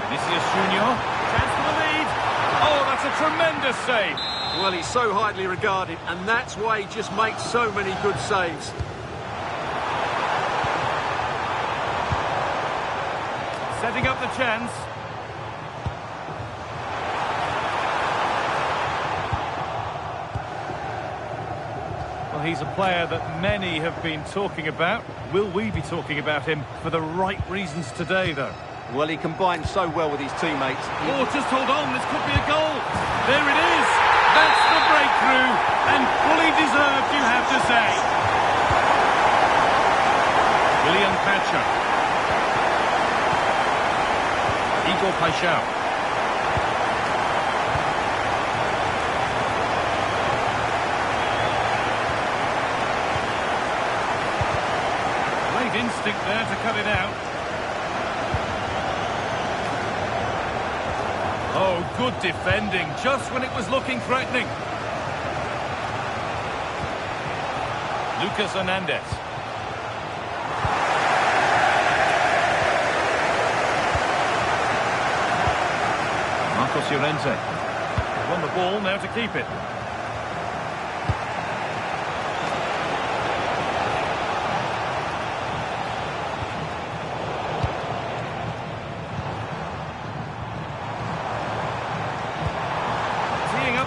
Vinicius Junior. Chance for the lead. Oh, that's a tremendous save. Well, he's so highly regarded, and that's why he just makes so many good saves. Setting up the chance. Well, he's a player that many have been talking about. Will we be talking about him for the right reasons today, though? Well, he combines so well with his teammates. Oh, just hold on, this could be a goal. There it is. That's the breakthrough, and fully deserved, you have to say. William Pacha. Igor Paixão. Great instinct there to cut it out. Oh, good defending, just when it was looking threatening. Lucas Hernandez. Marcos Llorente. Won the ball, now to keep it.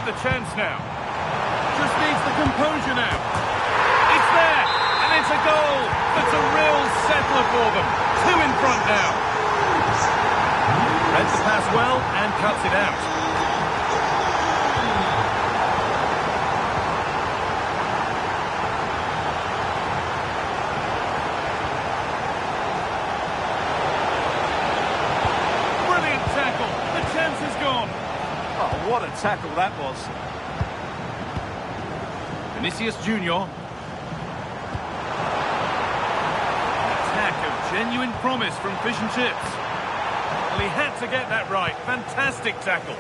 The chance now. Just needs the composure now. It's there, and it's a goal. That's a real settler for them. Two in front now. Read the pass well and cuts it out. Brilliant tackle. The chance is gone. Oh, what a tackle that was. Vinicius Junior. Attack of genuine promise from Fish and Chips. Well, he had to get that right. Fantastic tackle.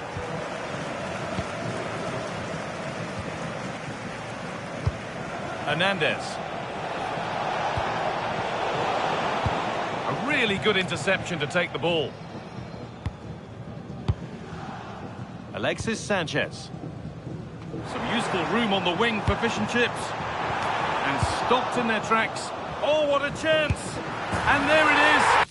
Hernandez. A really good interception to take the ball. Alexis Sanchez. Some useful room on the wing for fish and chips. And stopped in their tracks. Oh, what a chance! And there it is!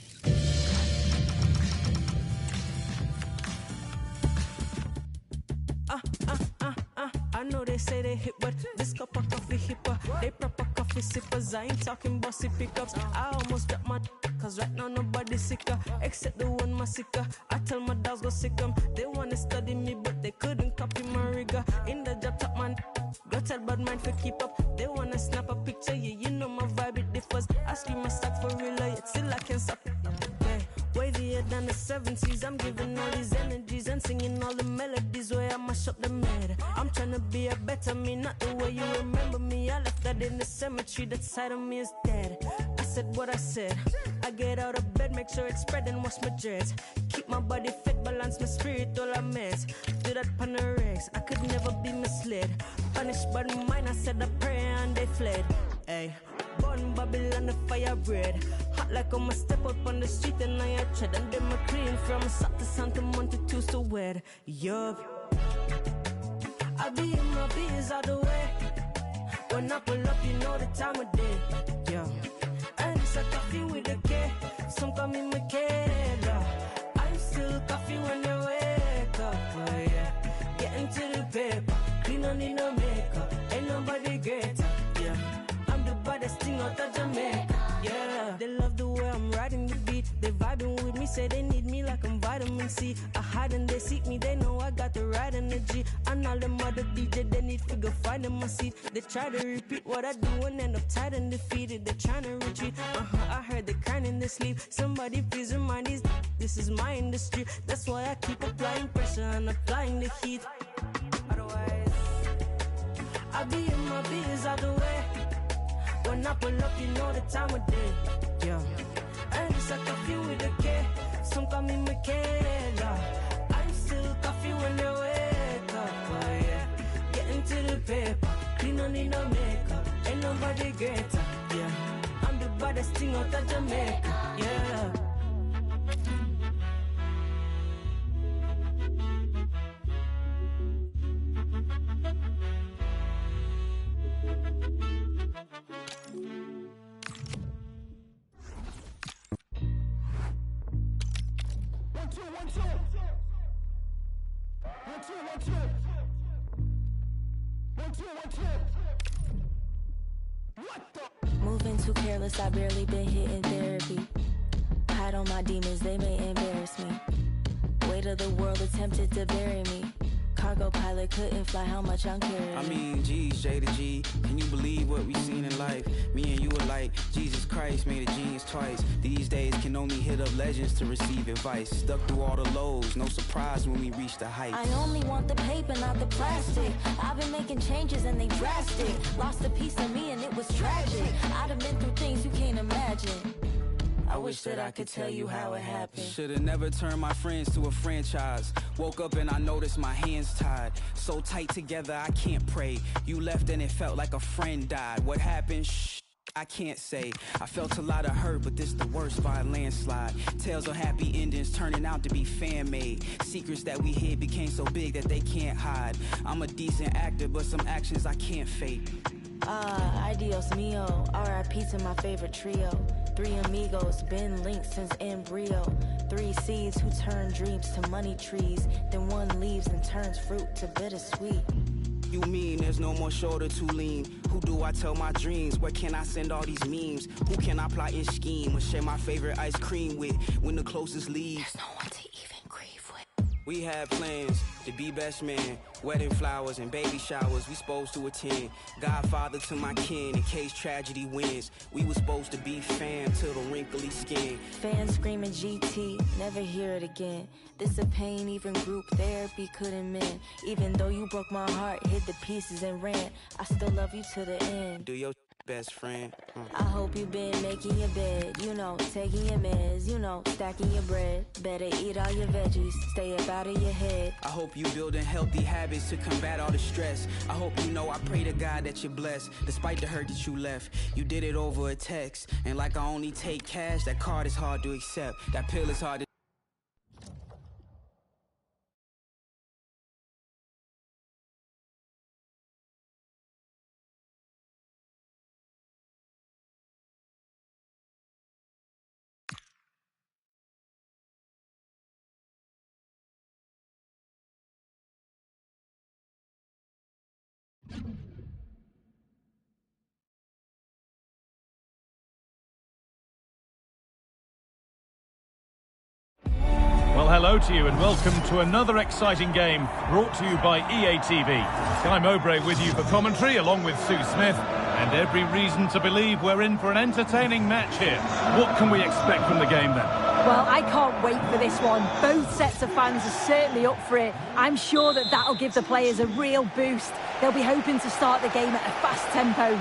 I know they say they hip, but this cup of coffee hipper. They proper coffee sippers. I ain't talking bossy pickups. I almost dropped my cause right now nobody's sicker except the one my sicker. I tell my dogs go sick 'em. They wanna study me, but they couldn't copy my rigor. In the job top man, go tell bad mind for keep up. They wanna snap a picture, yeah, you know my vibe it differs. I scream my stack for real, yet still I can't stop. Yeah, wavier than the 70s. I'm giving all these energies and singing all the melodies where I mash up the meta. I'm trying to be a better me, not the way you remember me. I left that in the cemetery, that side of me is dead. I said what I said. I get out of bed, make sure it's spread and wash my dreads. Keep my body fit, balance my spirit, all I mess. Do that pan the regs, I could never be misled. Punished by the mind, I said a prayer and they fled. Ay, born Babylon, the fire bread. Hot like I'm a step up on the street and I tread. And then my clean from south to Santa Monte to so wet. Yup, I be in my biz all the way. When I pull up, you know the time of day. Yeah, and it's a coffee with a K. Some call me Michaela. I'm still coffee when they wake up. Oh yeah, getting to the paper. Clean, don't need no makeup. Ain't nobody greater. Yeah, I'm the baddest thing out of Jamaica. Yeah, they love the way I'm riding the beat. They vibing with me, say they need me like I'm vitamin C. I hide and they seek me, they know I got the right energy. And all them other DJ, they need figure find in my seat. They try to repeat what I do and end up tired and defeated. They trying to retreat, I heard they crying in their sleep. Somebody please remind these, this is my industry. That's why I keep applying pressure and applying the heat. Otherwise, I be in my biz all the way. When I pull up, you know the time of day. Yeah, and it's a coffee with a K. Some call me Michaela. I'm still coffee when they wake up. Oh yeah, getting to the paper. Clean, don't need no makeup. Ain't nobody greater. Yeah, I'm the baddest thing out of Jamaica. Yeah. Moving too careless, I barely been hitting therapy. Hide on my demons, they may embarrass me. Weight of the world attempted to bury me. Cargo pilot couldn't fly, how much I'm carrying. I mean, geez, J to G, can you believe what we've seen in life? Me and you are like, Jesus Christ made a genius twice. These days can only hit up legends to receive advice. Stuck through all the lows, no surprise when we reach the heights. I only want the paper, not the plastic. I've been making changes and they drastic. Lost a piece of me and it was tragic. I'd have been through things you can't imagine. I wish that I could tell you how it happened. Should've never turned my friends to a franchise. Woke up and I noticed my hands tied. So tight together I can't pray. You left and it felt like a friend died. What happened? Shh, I can't say. I felt a lot of hurt, but this the worst by a landslide. Tales of happy endings turning out to be fan-made. Secrets that we hid became so big that they can't hide. I'm a decent actor, but some actions I can't fake. Adios mio, R.I.P. to my favorite trio. 3 amigos, been linked since embryo. 3 seeds who turn dreams to money trees. Then 1 leaves and turns fruit to bittersweet. You mean there's no more shoulder to lean? Who do I tell my dreams? Where can I send all these memes? Who can I plot and scheme or share my favorite ice cream with when the closest leaves? There's no one to even grieve with. We had plans to be best man, wedding flowers and baby showers we supposed to attend. Godfather to my kin in case tragedy wins. We was supposed to be fam till the wrinkly skin. Fans screaming GT, never hear it again. This a pain even group therapy couldn't mend. Even though you broke my heart, hid the pieces and ran, I still love you to the end. Do your best friend. I hope you been making your bed, you know, taking your meds, you know, stacking your bread. Better eat all your veggies, stay up out of your head. I hope you building healthy habits to combat all the stress. I hope you know I pray to God that you're blessed. Despite the hurt that you left, you did it over a text. And like I only take cash, that card is hard to accept. That pill is hard to hello to you and welcome to another exciting game brought to you by EA TV. Guy Mowbray with you for commentary along with Sue Smith, and every reason to believe we're in for an entertaining match here. What can we expect from the game then? Well, I can't wait for this one. Both sets of fans are certainly up for it. I'm sure that that'll give the players a real boost. They'll be hoping to start the game at a fast tempo.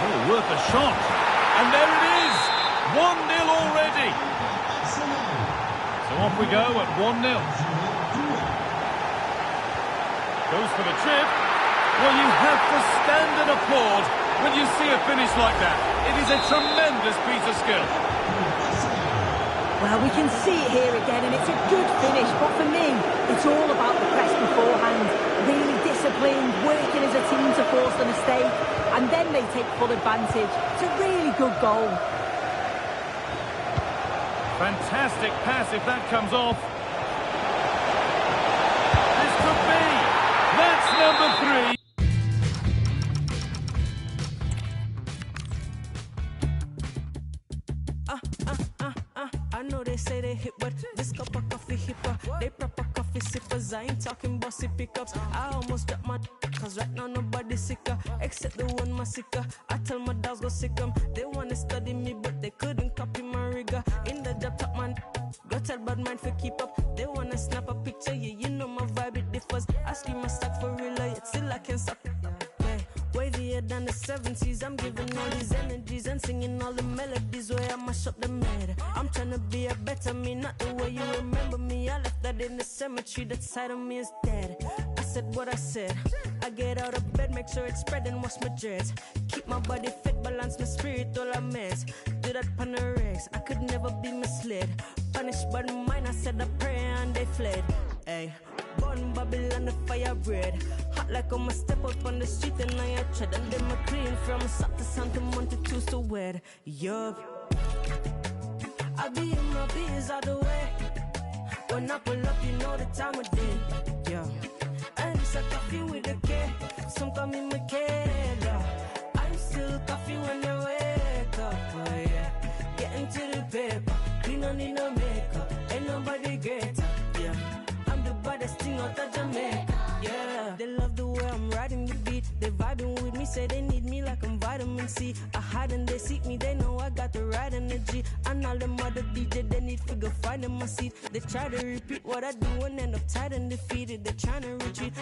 Oh, worth a shot. And there it is! 1-0 already. So off we go at 1-0. Goes for the chip. Well, you have to stand and applaud when you see a finish like that. It is a tremendous piece of skill. Well, we can see it here again, and it's a good finish. But for me, it's all about the press beforehand. Really disciplined, working as a team to force the mistake, and then they take full advantage. It's a really good goal. Fantastic pass if that comes off. This could be. That's number 3. I know they say they hit, but this cup of coffee hipper. They proper coffee sippers. I ain't talking bossy pickups. I almost dropped my cause right now nobody's sicker except the one my sicker. I tell my dogs go sick 'em. They wanna study me, but they couldn't copy my rigor. In the job top man, go tell bad mind for keep up. They wanna snap a picture, yeah, you know my vibe it differs. I scream my stack for real, yet still I can't stop. Wavier than the 70s, I'm giving all these energies and singing all the melodies where I mash up the meta. I'm trying to be a better me, not the way you remember me. I left that in the cemetery, that side of me is dead. I said what I said, I get out of bed, make sure it's spread and wash my dreads. Keep my body fit, balance my spirit, all I mess. Do that panorex, I could never be misled. Punished by the mind, I said a prayer and they fled. Ay, born Babylon, the fire bread. Hot like I'ma step out on the street and I tread. And then I clean from south to Santa Monte to so wet. Yup, I be in my biz all the way. When I pull up, you know the time of day. Yeah, and it's a coffee with a K. Some call me Michaela. I'm still coffee when I wake up. Oh yeah, getting to the paper. We don't need no makeup. Ain't nobody greater. Yeah, I'm the baddest thing out of Jamaica. Yeah, they love the way I'm riding the beat. They vibing with me, say they need me like I'm vitamin C. I hide and they seek me, they know I got the right energy. And all them other DJ, they need figure find in my seat. They try to repeat what I do and end up tired and defeated. They're trying to retreat.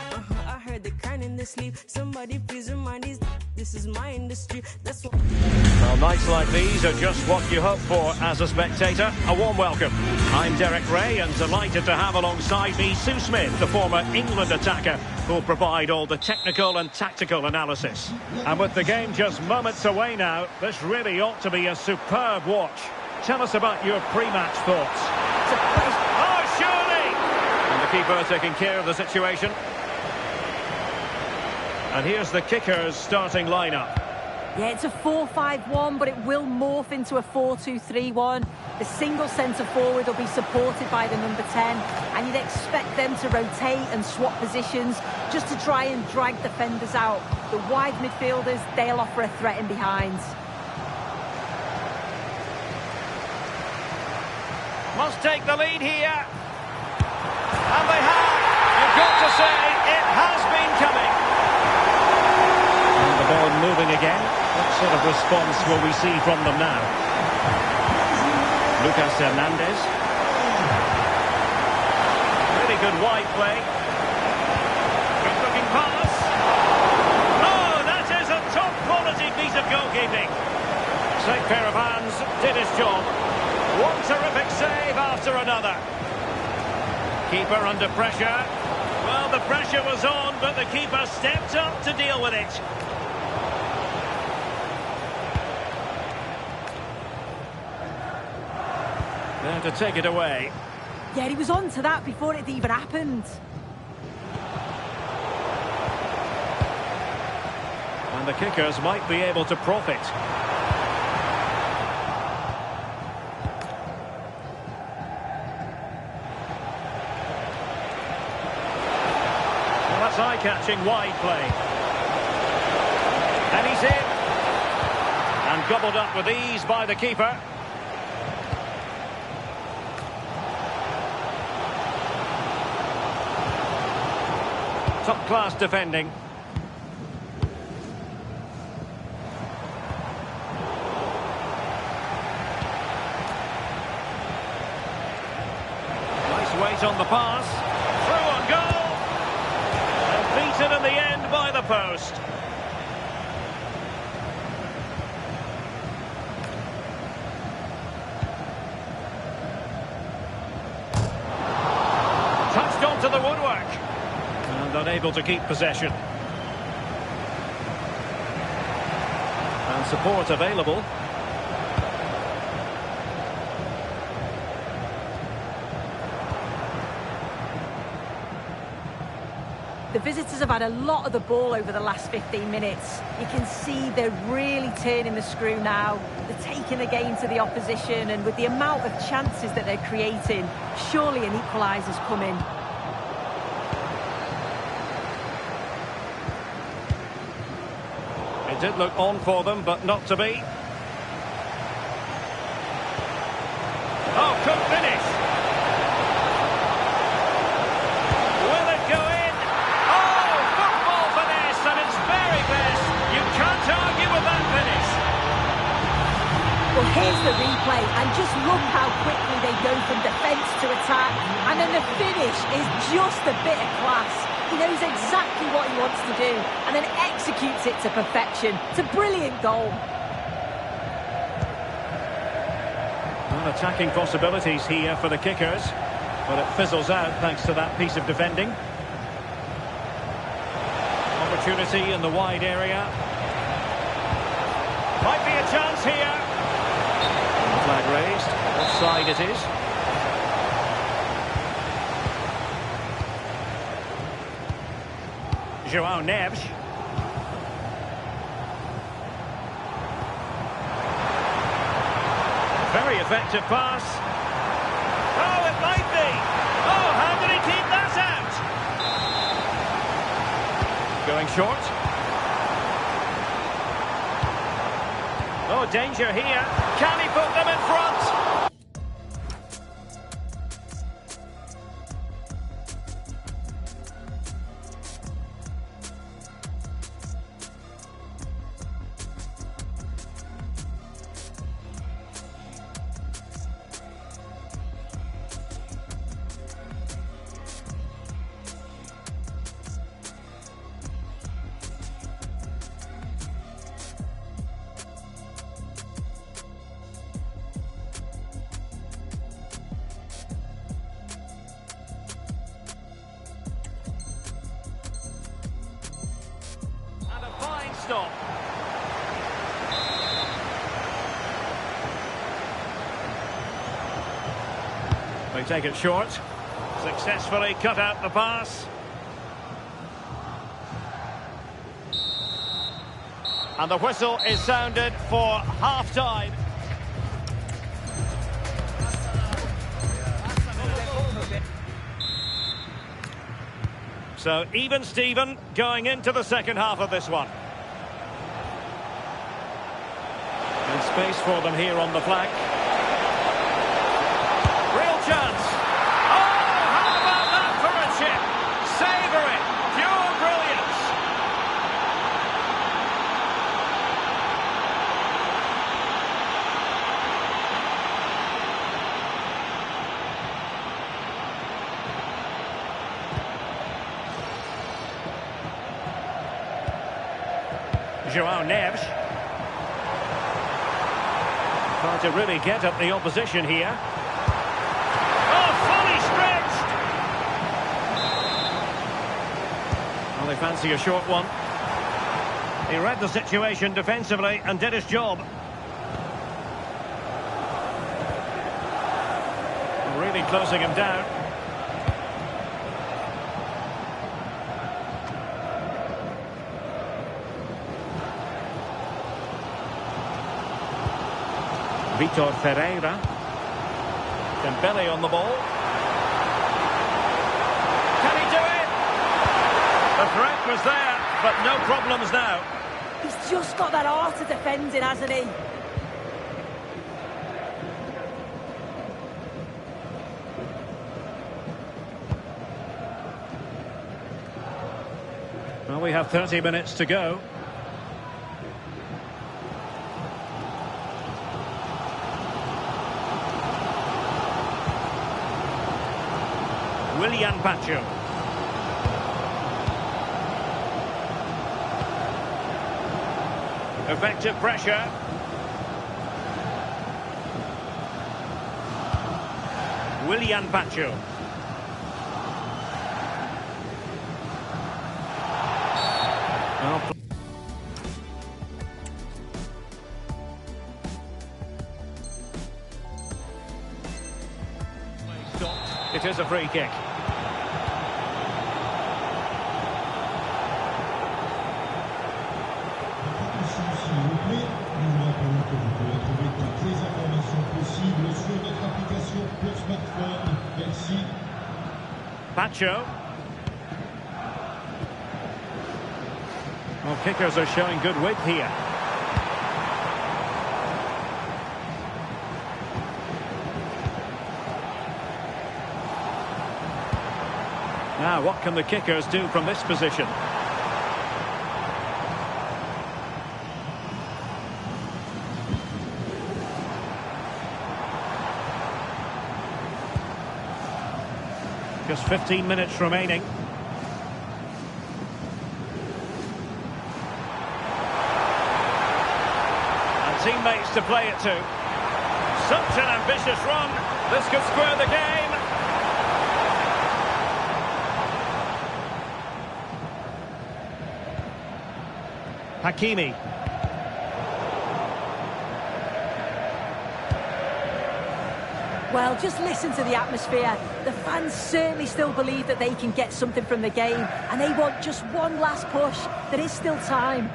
I heard they crying in their sleep. Somebody please remind these, this is my industry. That's what. Well, nights like these are just what you hope for as a spectator. A warm welcome. I'm Derek Ray and delighted to have alongside me Sue Smith, the former England attacker, who'll provide all the technical and tactical analysis. And with the game just moments away now, this really ought to be a superb watch. Tell us about your pre-match thoughts. Oh, surely! And the keeper taking care of the situation. And here's the kicker's starting lineup. Yeah, it's a 4-5-1, but it will morph into a 4-2-3-1. The single centre forward will be supported by the number 10, and you'd expect them to rotate and swap positions just to try and drag defenders out. The wide midfielders, they'll offer a threat in behind. Must take the lead here. And they have. You've got to say, it has been coming. And the ball moving again. What sort of response will we see from them now? Lucas Hernandez. Really good wide play. Good looking pass. Oh, that is a top quality piece of goalkeeping. Safe pair of hands, did his job. One terrific save after another. Keeper under pressure. Well, the pressure was on, but the keeper stepped up to deal with it. There to take it away. Yeah, he was on to that before it even happened. And the kickers might be able to profit. Well, that's eye-catching wide play. And he's in. And gobbled up with ease by the keeper. Top-class defending. Nice weight on the pass. Through on goal. And beaten in the end by the post. Touched onto the woodwork. And unable to keep possession. And support available. The visitors have had a lot of the ball over the last 15 minutes. You can see they're really turning the screw now. They're taking the game to the opposition, and with the amount of chances that they're creating, surely an equaliser's coming. It did look on for them, but not to be. Oh, could finish. Will it go in? Oh, football finesse at its very best. You can't argue with that finish. Well, here's the replay, and just look how quickly they go from defence to attack. And then the finish is just a bit of class. He knows exactly what he wants to do, and then executes it to perfection. It's a brilliant goal. Well, attacking possibilities here for the kickers, but it fizzles out thanks to that piece of defending. Opportunity in the wide area. Might be a chance here. Flag raised. Offside it is. João Neves. Very effective pass. Oh, it might be. Oh, how did he keep that out? Going short. Oh, danger here. Can he put them in front? Stop. They take it short. Successfully cut out the pass. And the whistle is sounded for half-time. So even Steven going into the second half of this one. And space for them here on the flank. Real chance. Oh, how about that for a chip? Savour it. Pure brilliance. João Neves. Trying to really get at the opposition here. Oh, fully stretched! Well, they fancy a short one. He read the situation defensively and did his job. Really closing him down. Vitor Ferreira. Dembele on the ball. Can he do it? The threat was there, but no problems now. He's just got that art of defending, hasn't he? we have 30 minutes to go. Willian Pacho. Effective pressure. Willian Pacho. It is a free kick. Pacho. Well, kickers are showing good width here. Now, what can the kickers do from this position? Just 15 minutes remaining. And teammates to play it to. Such an ambitious run. This could square the game. Hakimi. Well, just listen to the atmosphere. The fans certainly still believe that they can get something from the game, and they want just one last push. There is still time.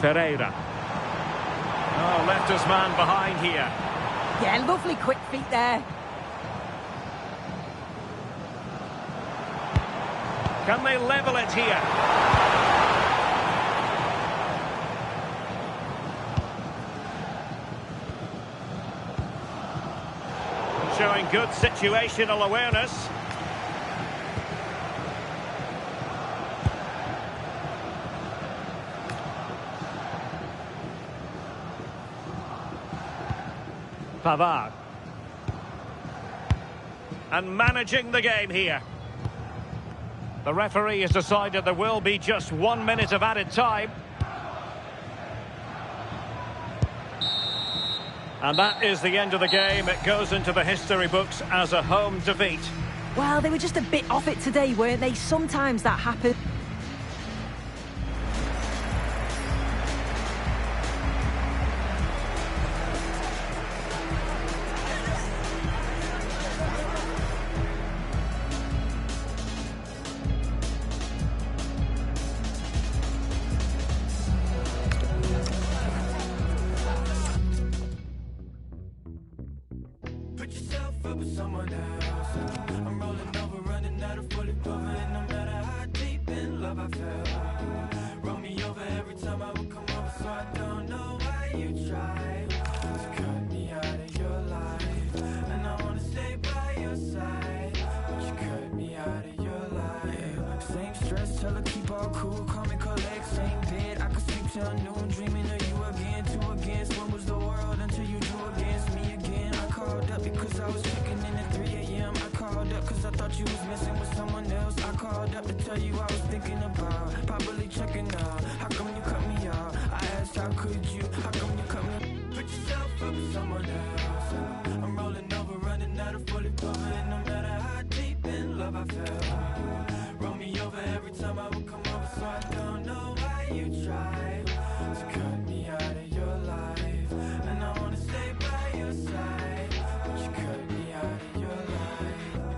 Ferreira. Oh, left his man behind here. Yeah, lovely quick feet there. Can they level it here? Showing good situational awareness. Pavard. And managing the game here. The referee has decided there will be just 1 minute of added time. And that is the end of the game. It goes into the history books as a home defeat. Well, they were just a bit off it today, weren't they? Sometimes that happens.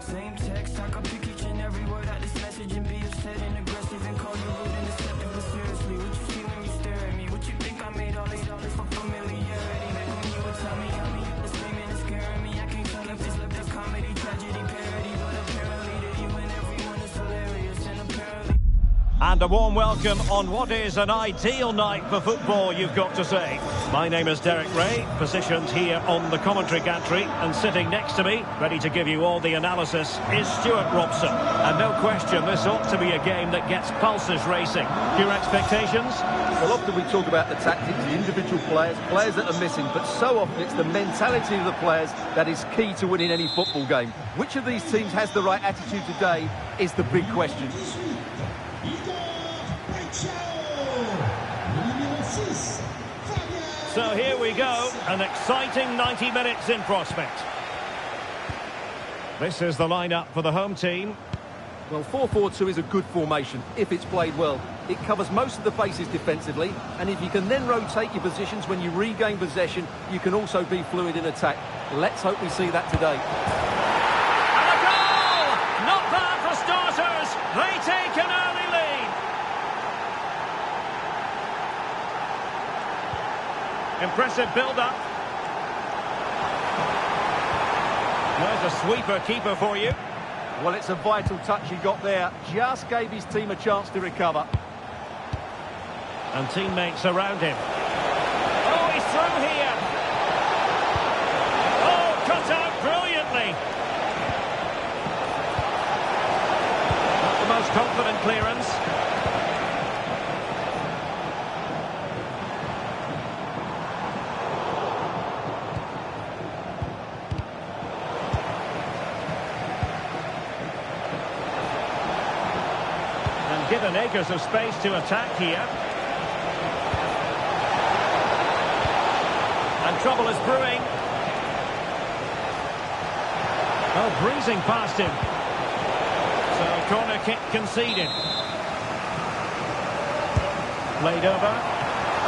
Same text, I can pick each and every word out this message and be upset and aggressive. And a warm welcome on what is an ideal night for football, you've got to say. My name is Derek Ray, positioned here on the commentary gantry, and sitting next to me, ready to give you all the analysis, is Stuart Robson. And no question, this ought to be a game that gets pulses racing. Your expectations? Well, often we talk about the tactics, the individual players that are missing, but so often it's the mentality of the players that is key to winning any football game. Which of these teams has the right attitude today is the big question. So here we go, an exciting 90 minutes in prospect. This is the lineup for the home team. Well, 4-4-2 is a good formation if it's played well. It covers most of the bases defensively, and if you can then rotate your positions when you regain possession, you can also be fluid in attack. Let's hope we see that today. And a goal! Not bad for starters. They take an early lead. Impressive build-up. There's a sweeper keeper for you. Well, it's a vital touch he got there. Just gave his team a chance to recover. And teammates around him. Oh, he's through here. Oh, cut out brilliantly. Not the most confident clearance. Given acres of space to attack here. And trouble is brewing. Oh, breezing past him. So, corner kick conceded. Played over.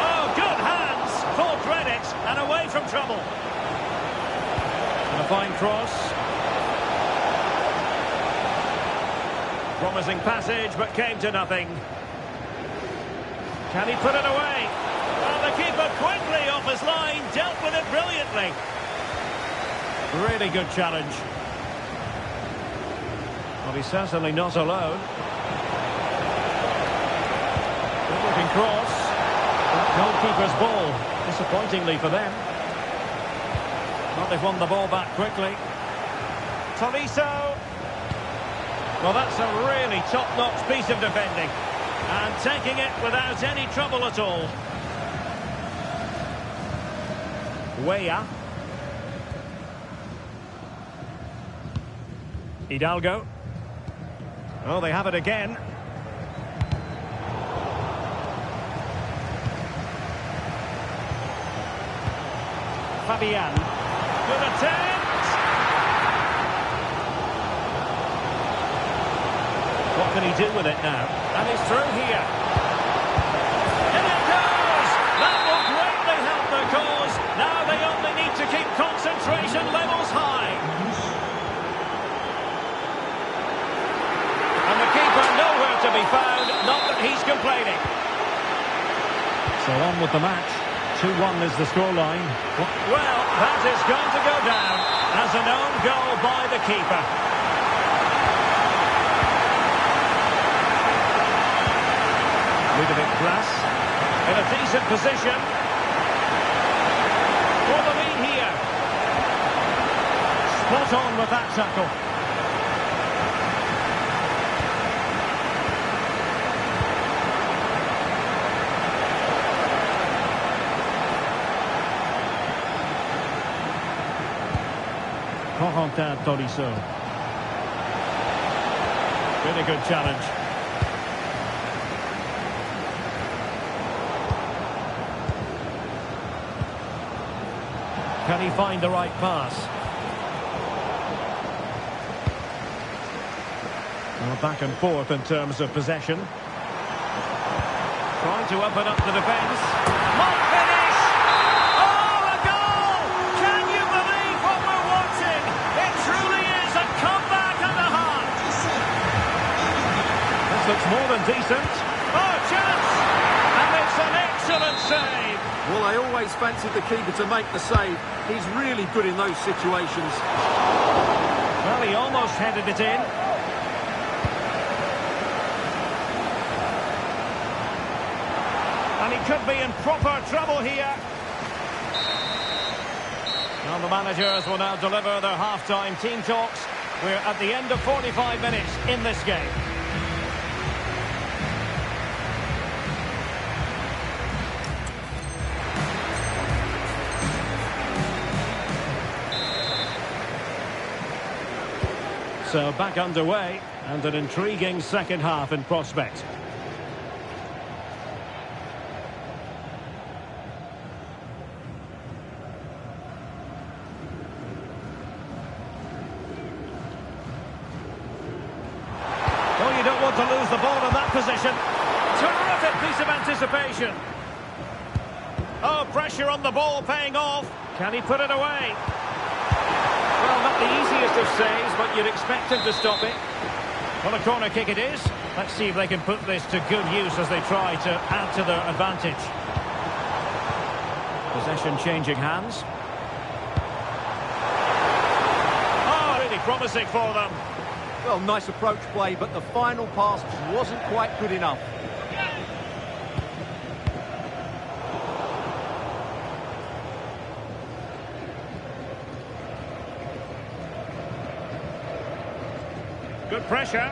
Oh, good hands! Full credit, and away from trouble. And a fine cross. Promising passage, but came to nothing. Can he put it away? Well, the keeper quickly off his line, dealt with it brilliantly. Really good challenge. Well, he's certainly not alone. Good-looking cross. Goalkeeper's ball, disappointingly for them. But they've won the ball back quickly. Tolisso. Well, that's a really top-notch piece of defending. And taking it without any trouble at all. Weah. Hidalgo. Oh, they have it again. Fabian. Good attempt. What can he do with it now? And he's through here. In it goes! That will greatly help their cause. Now they only need to keep concentration levels high. And the keeper nowhere to be found. Not that he's complaining. So on with the match. 2-1 is the scoreline. Well, that is going to go down as an own goal by the keeper. Ludovic Glass in a decent position for the lead here. Spot on with that tackle. Corentin Tolisso. Really good challenge. Can he find the right pass? Well, back and forth in terms of possession. Trying to open up the defence. Might finish! Oh, a goal! Can you believe what we're watching? It truly is a comeback and a half. This looks more than decent. Oh, chance! And it's an excellent save. Well, I always fancied the keeper to make the save. He's really good in those situations. Well, he almost headed it in. And he could be in proper trouble here. Now the managers will now deliver their half-time team talks. We're at the end of 45 minutes in this game. So back underway, and an intriguing second half in prospect. Well, you don't want to lose the ball in that position. Terrific piece of anticipation. Oh, pressure on the ball paying off. Can he put it away? Well, not the easiest of saves, but you'd expect him to stop it. Well, a corner kick it is. Let's see if they can put this to good use as they try to add to their advantage. Possession changing hands. Oh, really promising for them. Well, nice approach play, but the final pass wasn't quite good enough. Good pressure.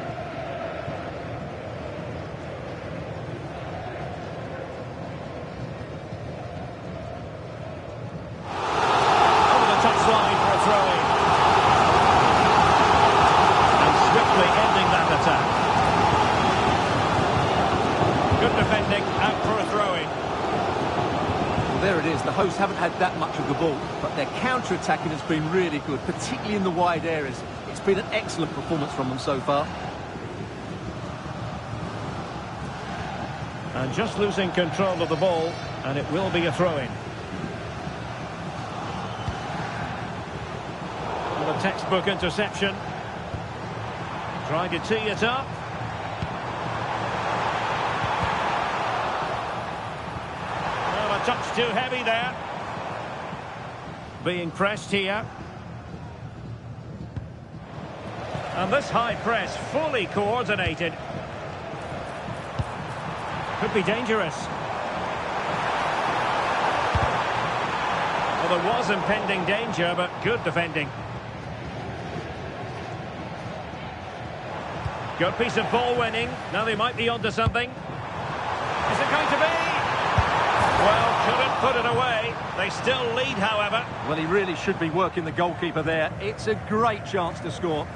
Over the touchline for a throw-in. And swiftly ending that attack. Good defending, out for a throw-in. Well, there it is. The hosts haven't had that much of the ball, but their counter-attacking has been really good, particularly in the wide areas. It's been an excellent performance from them so far. And just losing control of the ball, and it will be a throw-in. Well, a textbook interception. Trying to tee it up. Well, a touch too heavy there. Being pressed here. And this high press fully coordinated. Could be dangerous. Well, there was impending danger, but good defending. Good piece of ball winning. Now they might be onto something. Is it going to be? Well, couldn't put it away. They still lead, however. Well, he really should be working the goalkeeper there. It's a great chance to score.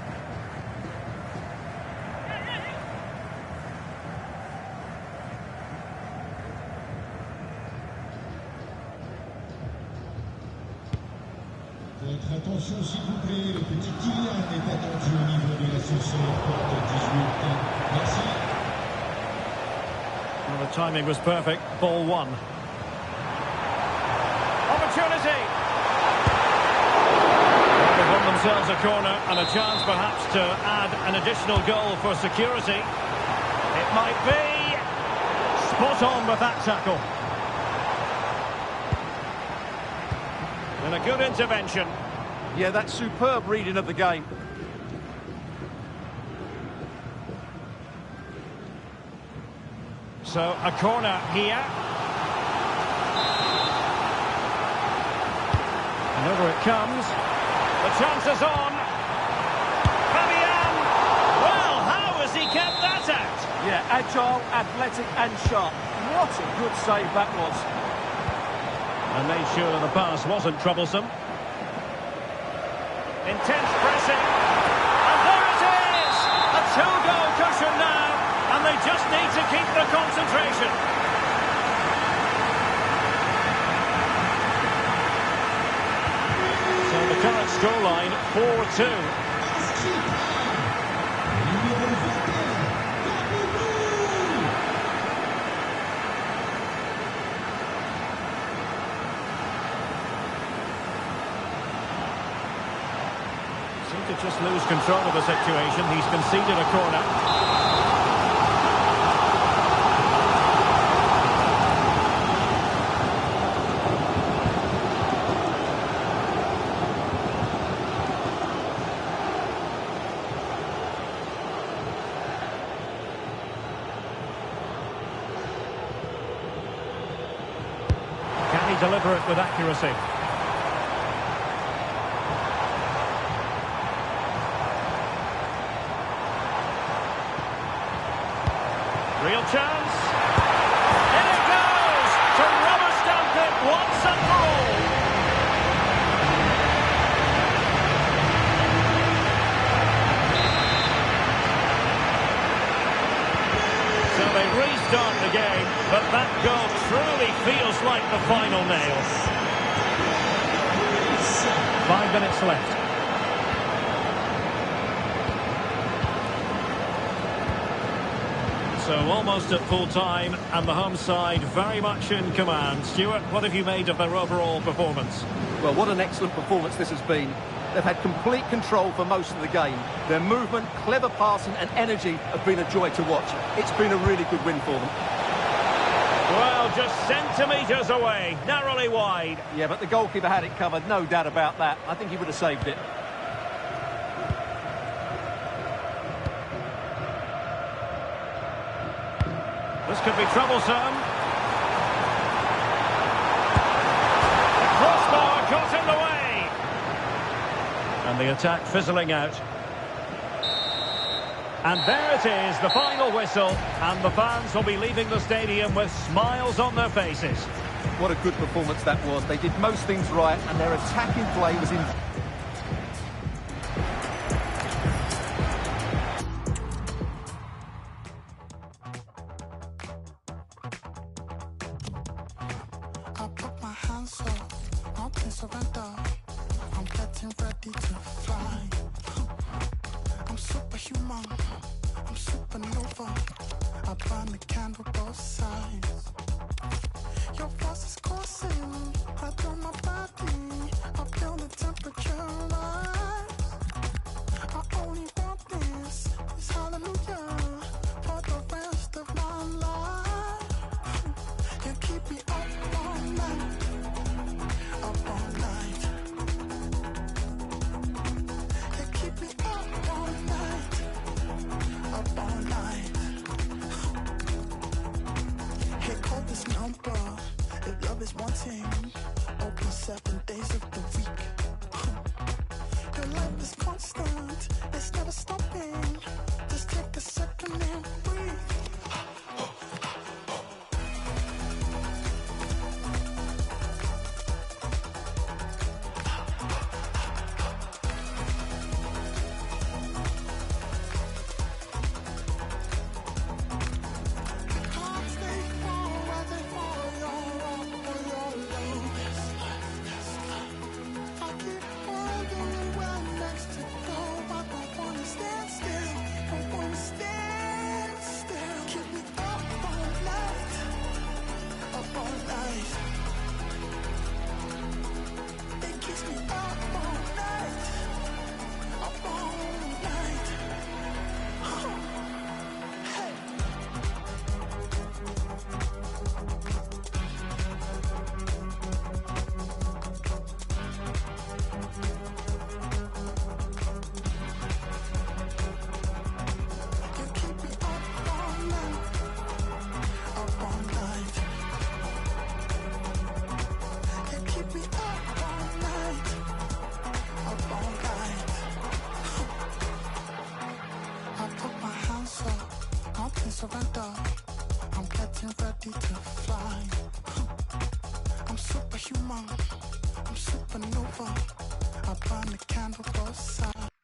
Votre attention s'il vous plaît, le petit Kylian est attendu au niveau de l'ascenseur porte 18. Merci. Well, the timing was perfect. Ball one. Opportunity! They've won themselves a corner and a chance perhaps to add an additional goal for security. It might be. Spot on with that tackle. And a good intervention. Yeah, that's superb reading of the game. So, a corner here. And over it comes. The chance is on. Fabian! Well, how has he kept that out? Yeah, agile, athletic and sharp. What a good save that was. And made sure that the pass wasn't troublesome. Intense pressing. And there it is! A two-goal cushion now. And they just need to keep the concentration. So the current scoreline, 4-2. To just lose control of the situation. He's conceded a corner. deliberate with accuracy. Real chance. In it goes to rubber stamp it once and for all. So they restart the game, but that goal truly feels like the final nail. 5 minutes left. So almost at full time, and the home side very much in command. Stuart, what have you made of their overall performance? Well, what an excellent performance this has been. They've had complete control for most of the game. Their movement, clever passing and energy have been a joy to watch. It's been a really good win for them. Well, just centimetres away, narrowly wide. Yeah, but the goalkeeper had it covered, no doubt about that. I think he would have saved it. This could be troublesome. The crossbar got in the way. And the attack fizzling out. And there it is, the final whistle. And the fans will be leaving the stadium with smiles on their faces. What a good performance that was. They did most things right and their attacking play was in... I put my hands up, I can surrender. I'm getting ready to fly. I'm superhuman, I'm supernova. I burn the candle both sides. Your force is coursing right through my body. I feel the temperature rise. I only want this hallelujah for the rest of my life. You keep me up all night, up all night. You keep me up all night, up all night. Hey, call this number if love is wanting. Open 7 days of the week. Your life is constant, it's never stopping. Just take a second and breathe. Surrender. I'm getting ready to fly. I'm superhuman. I'm supernova. I burn the candle both sides.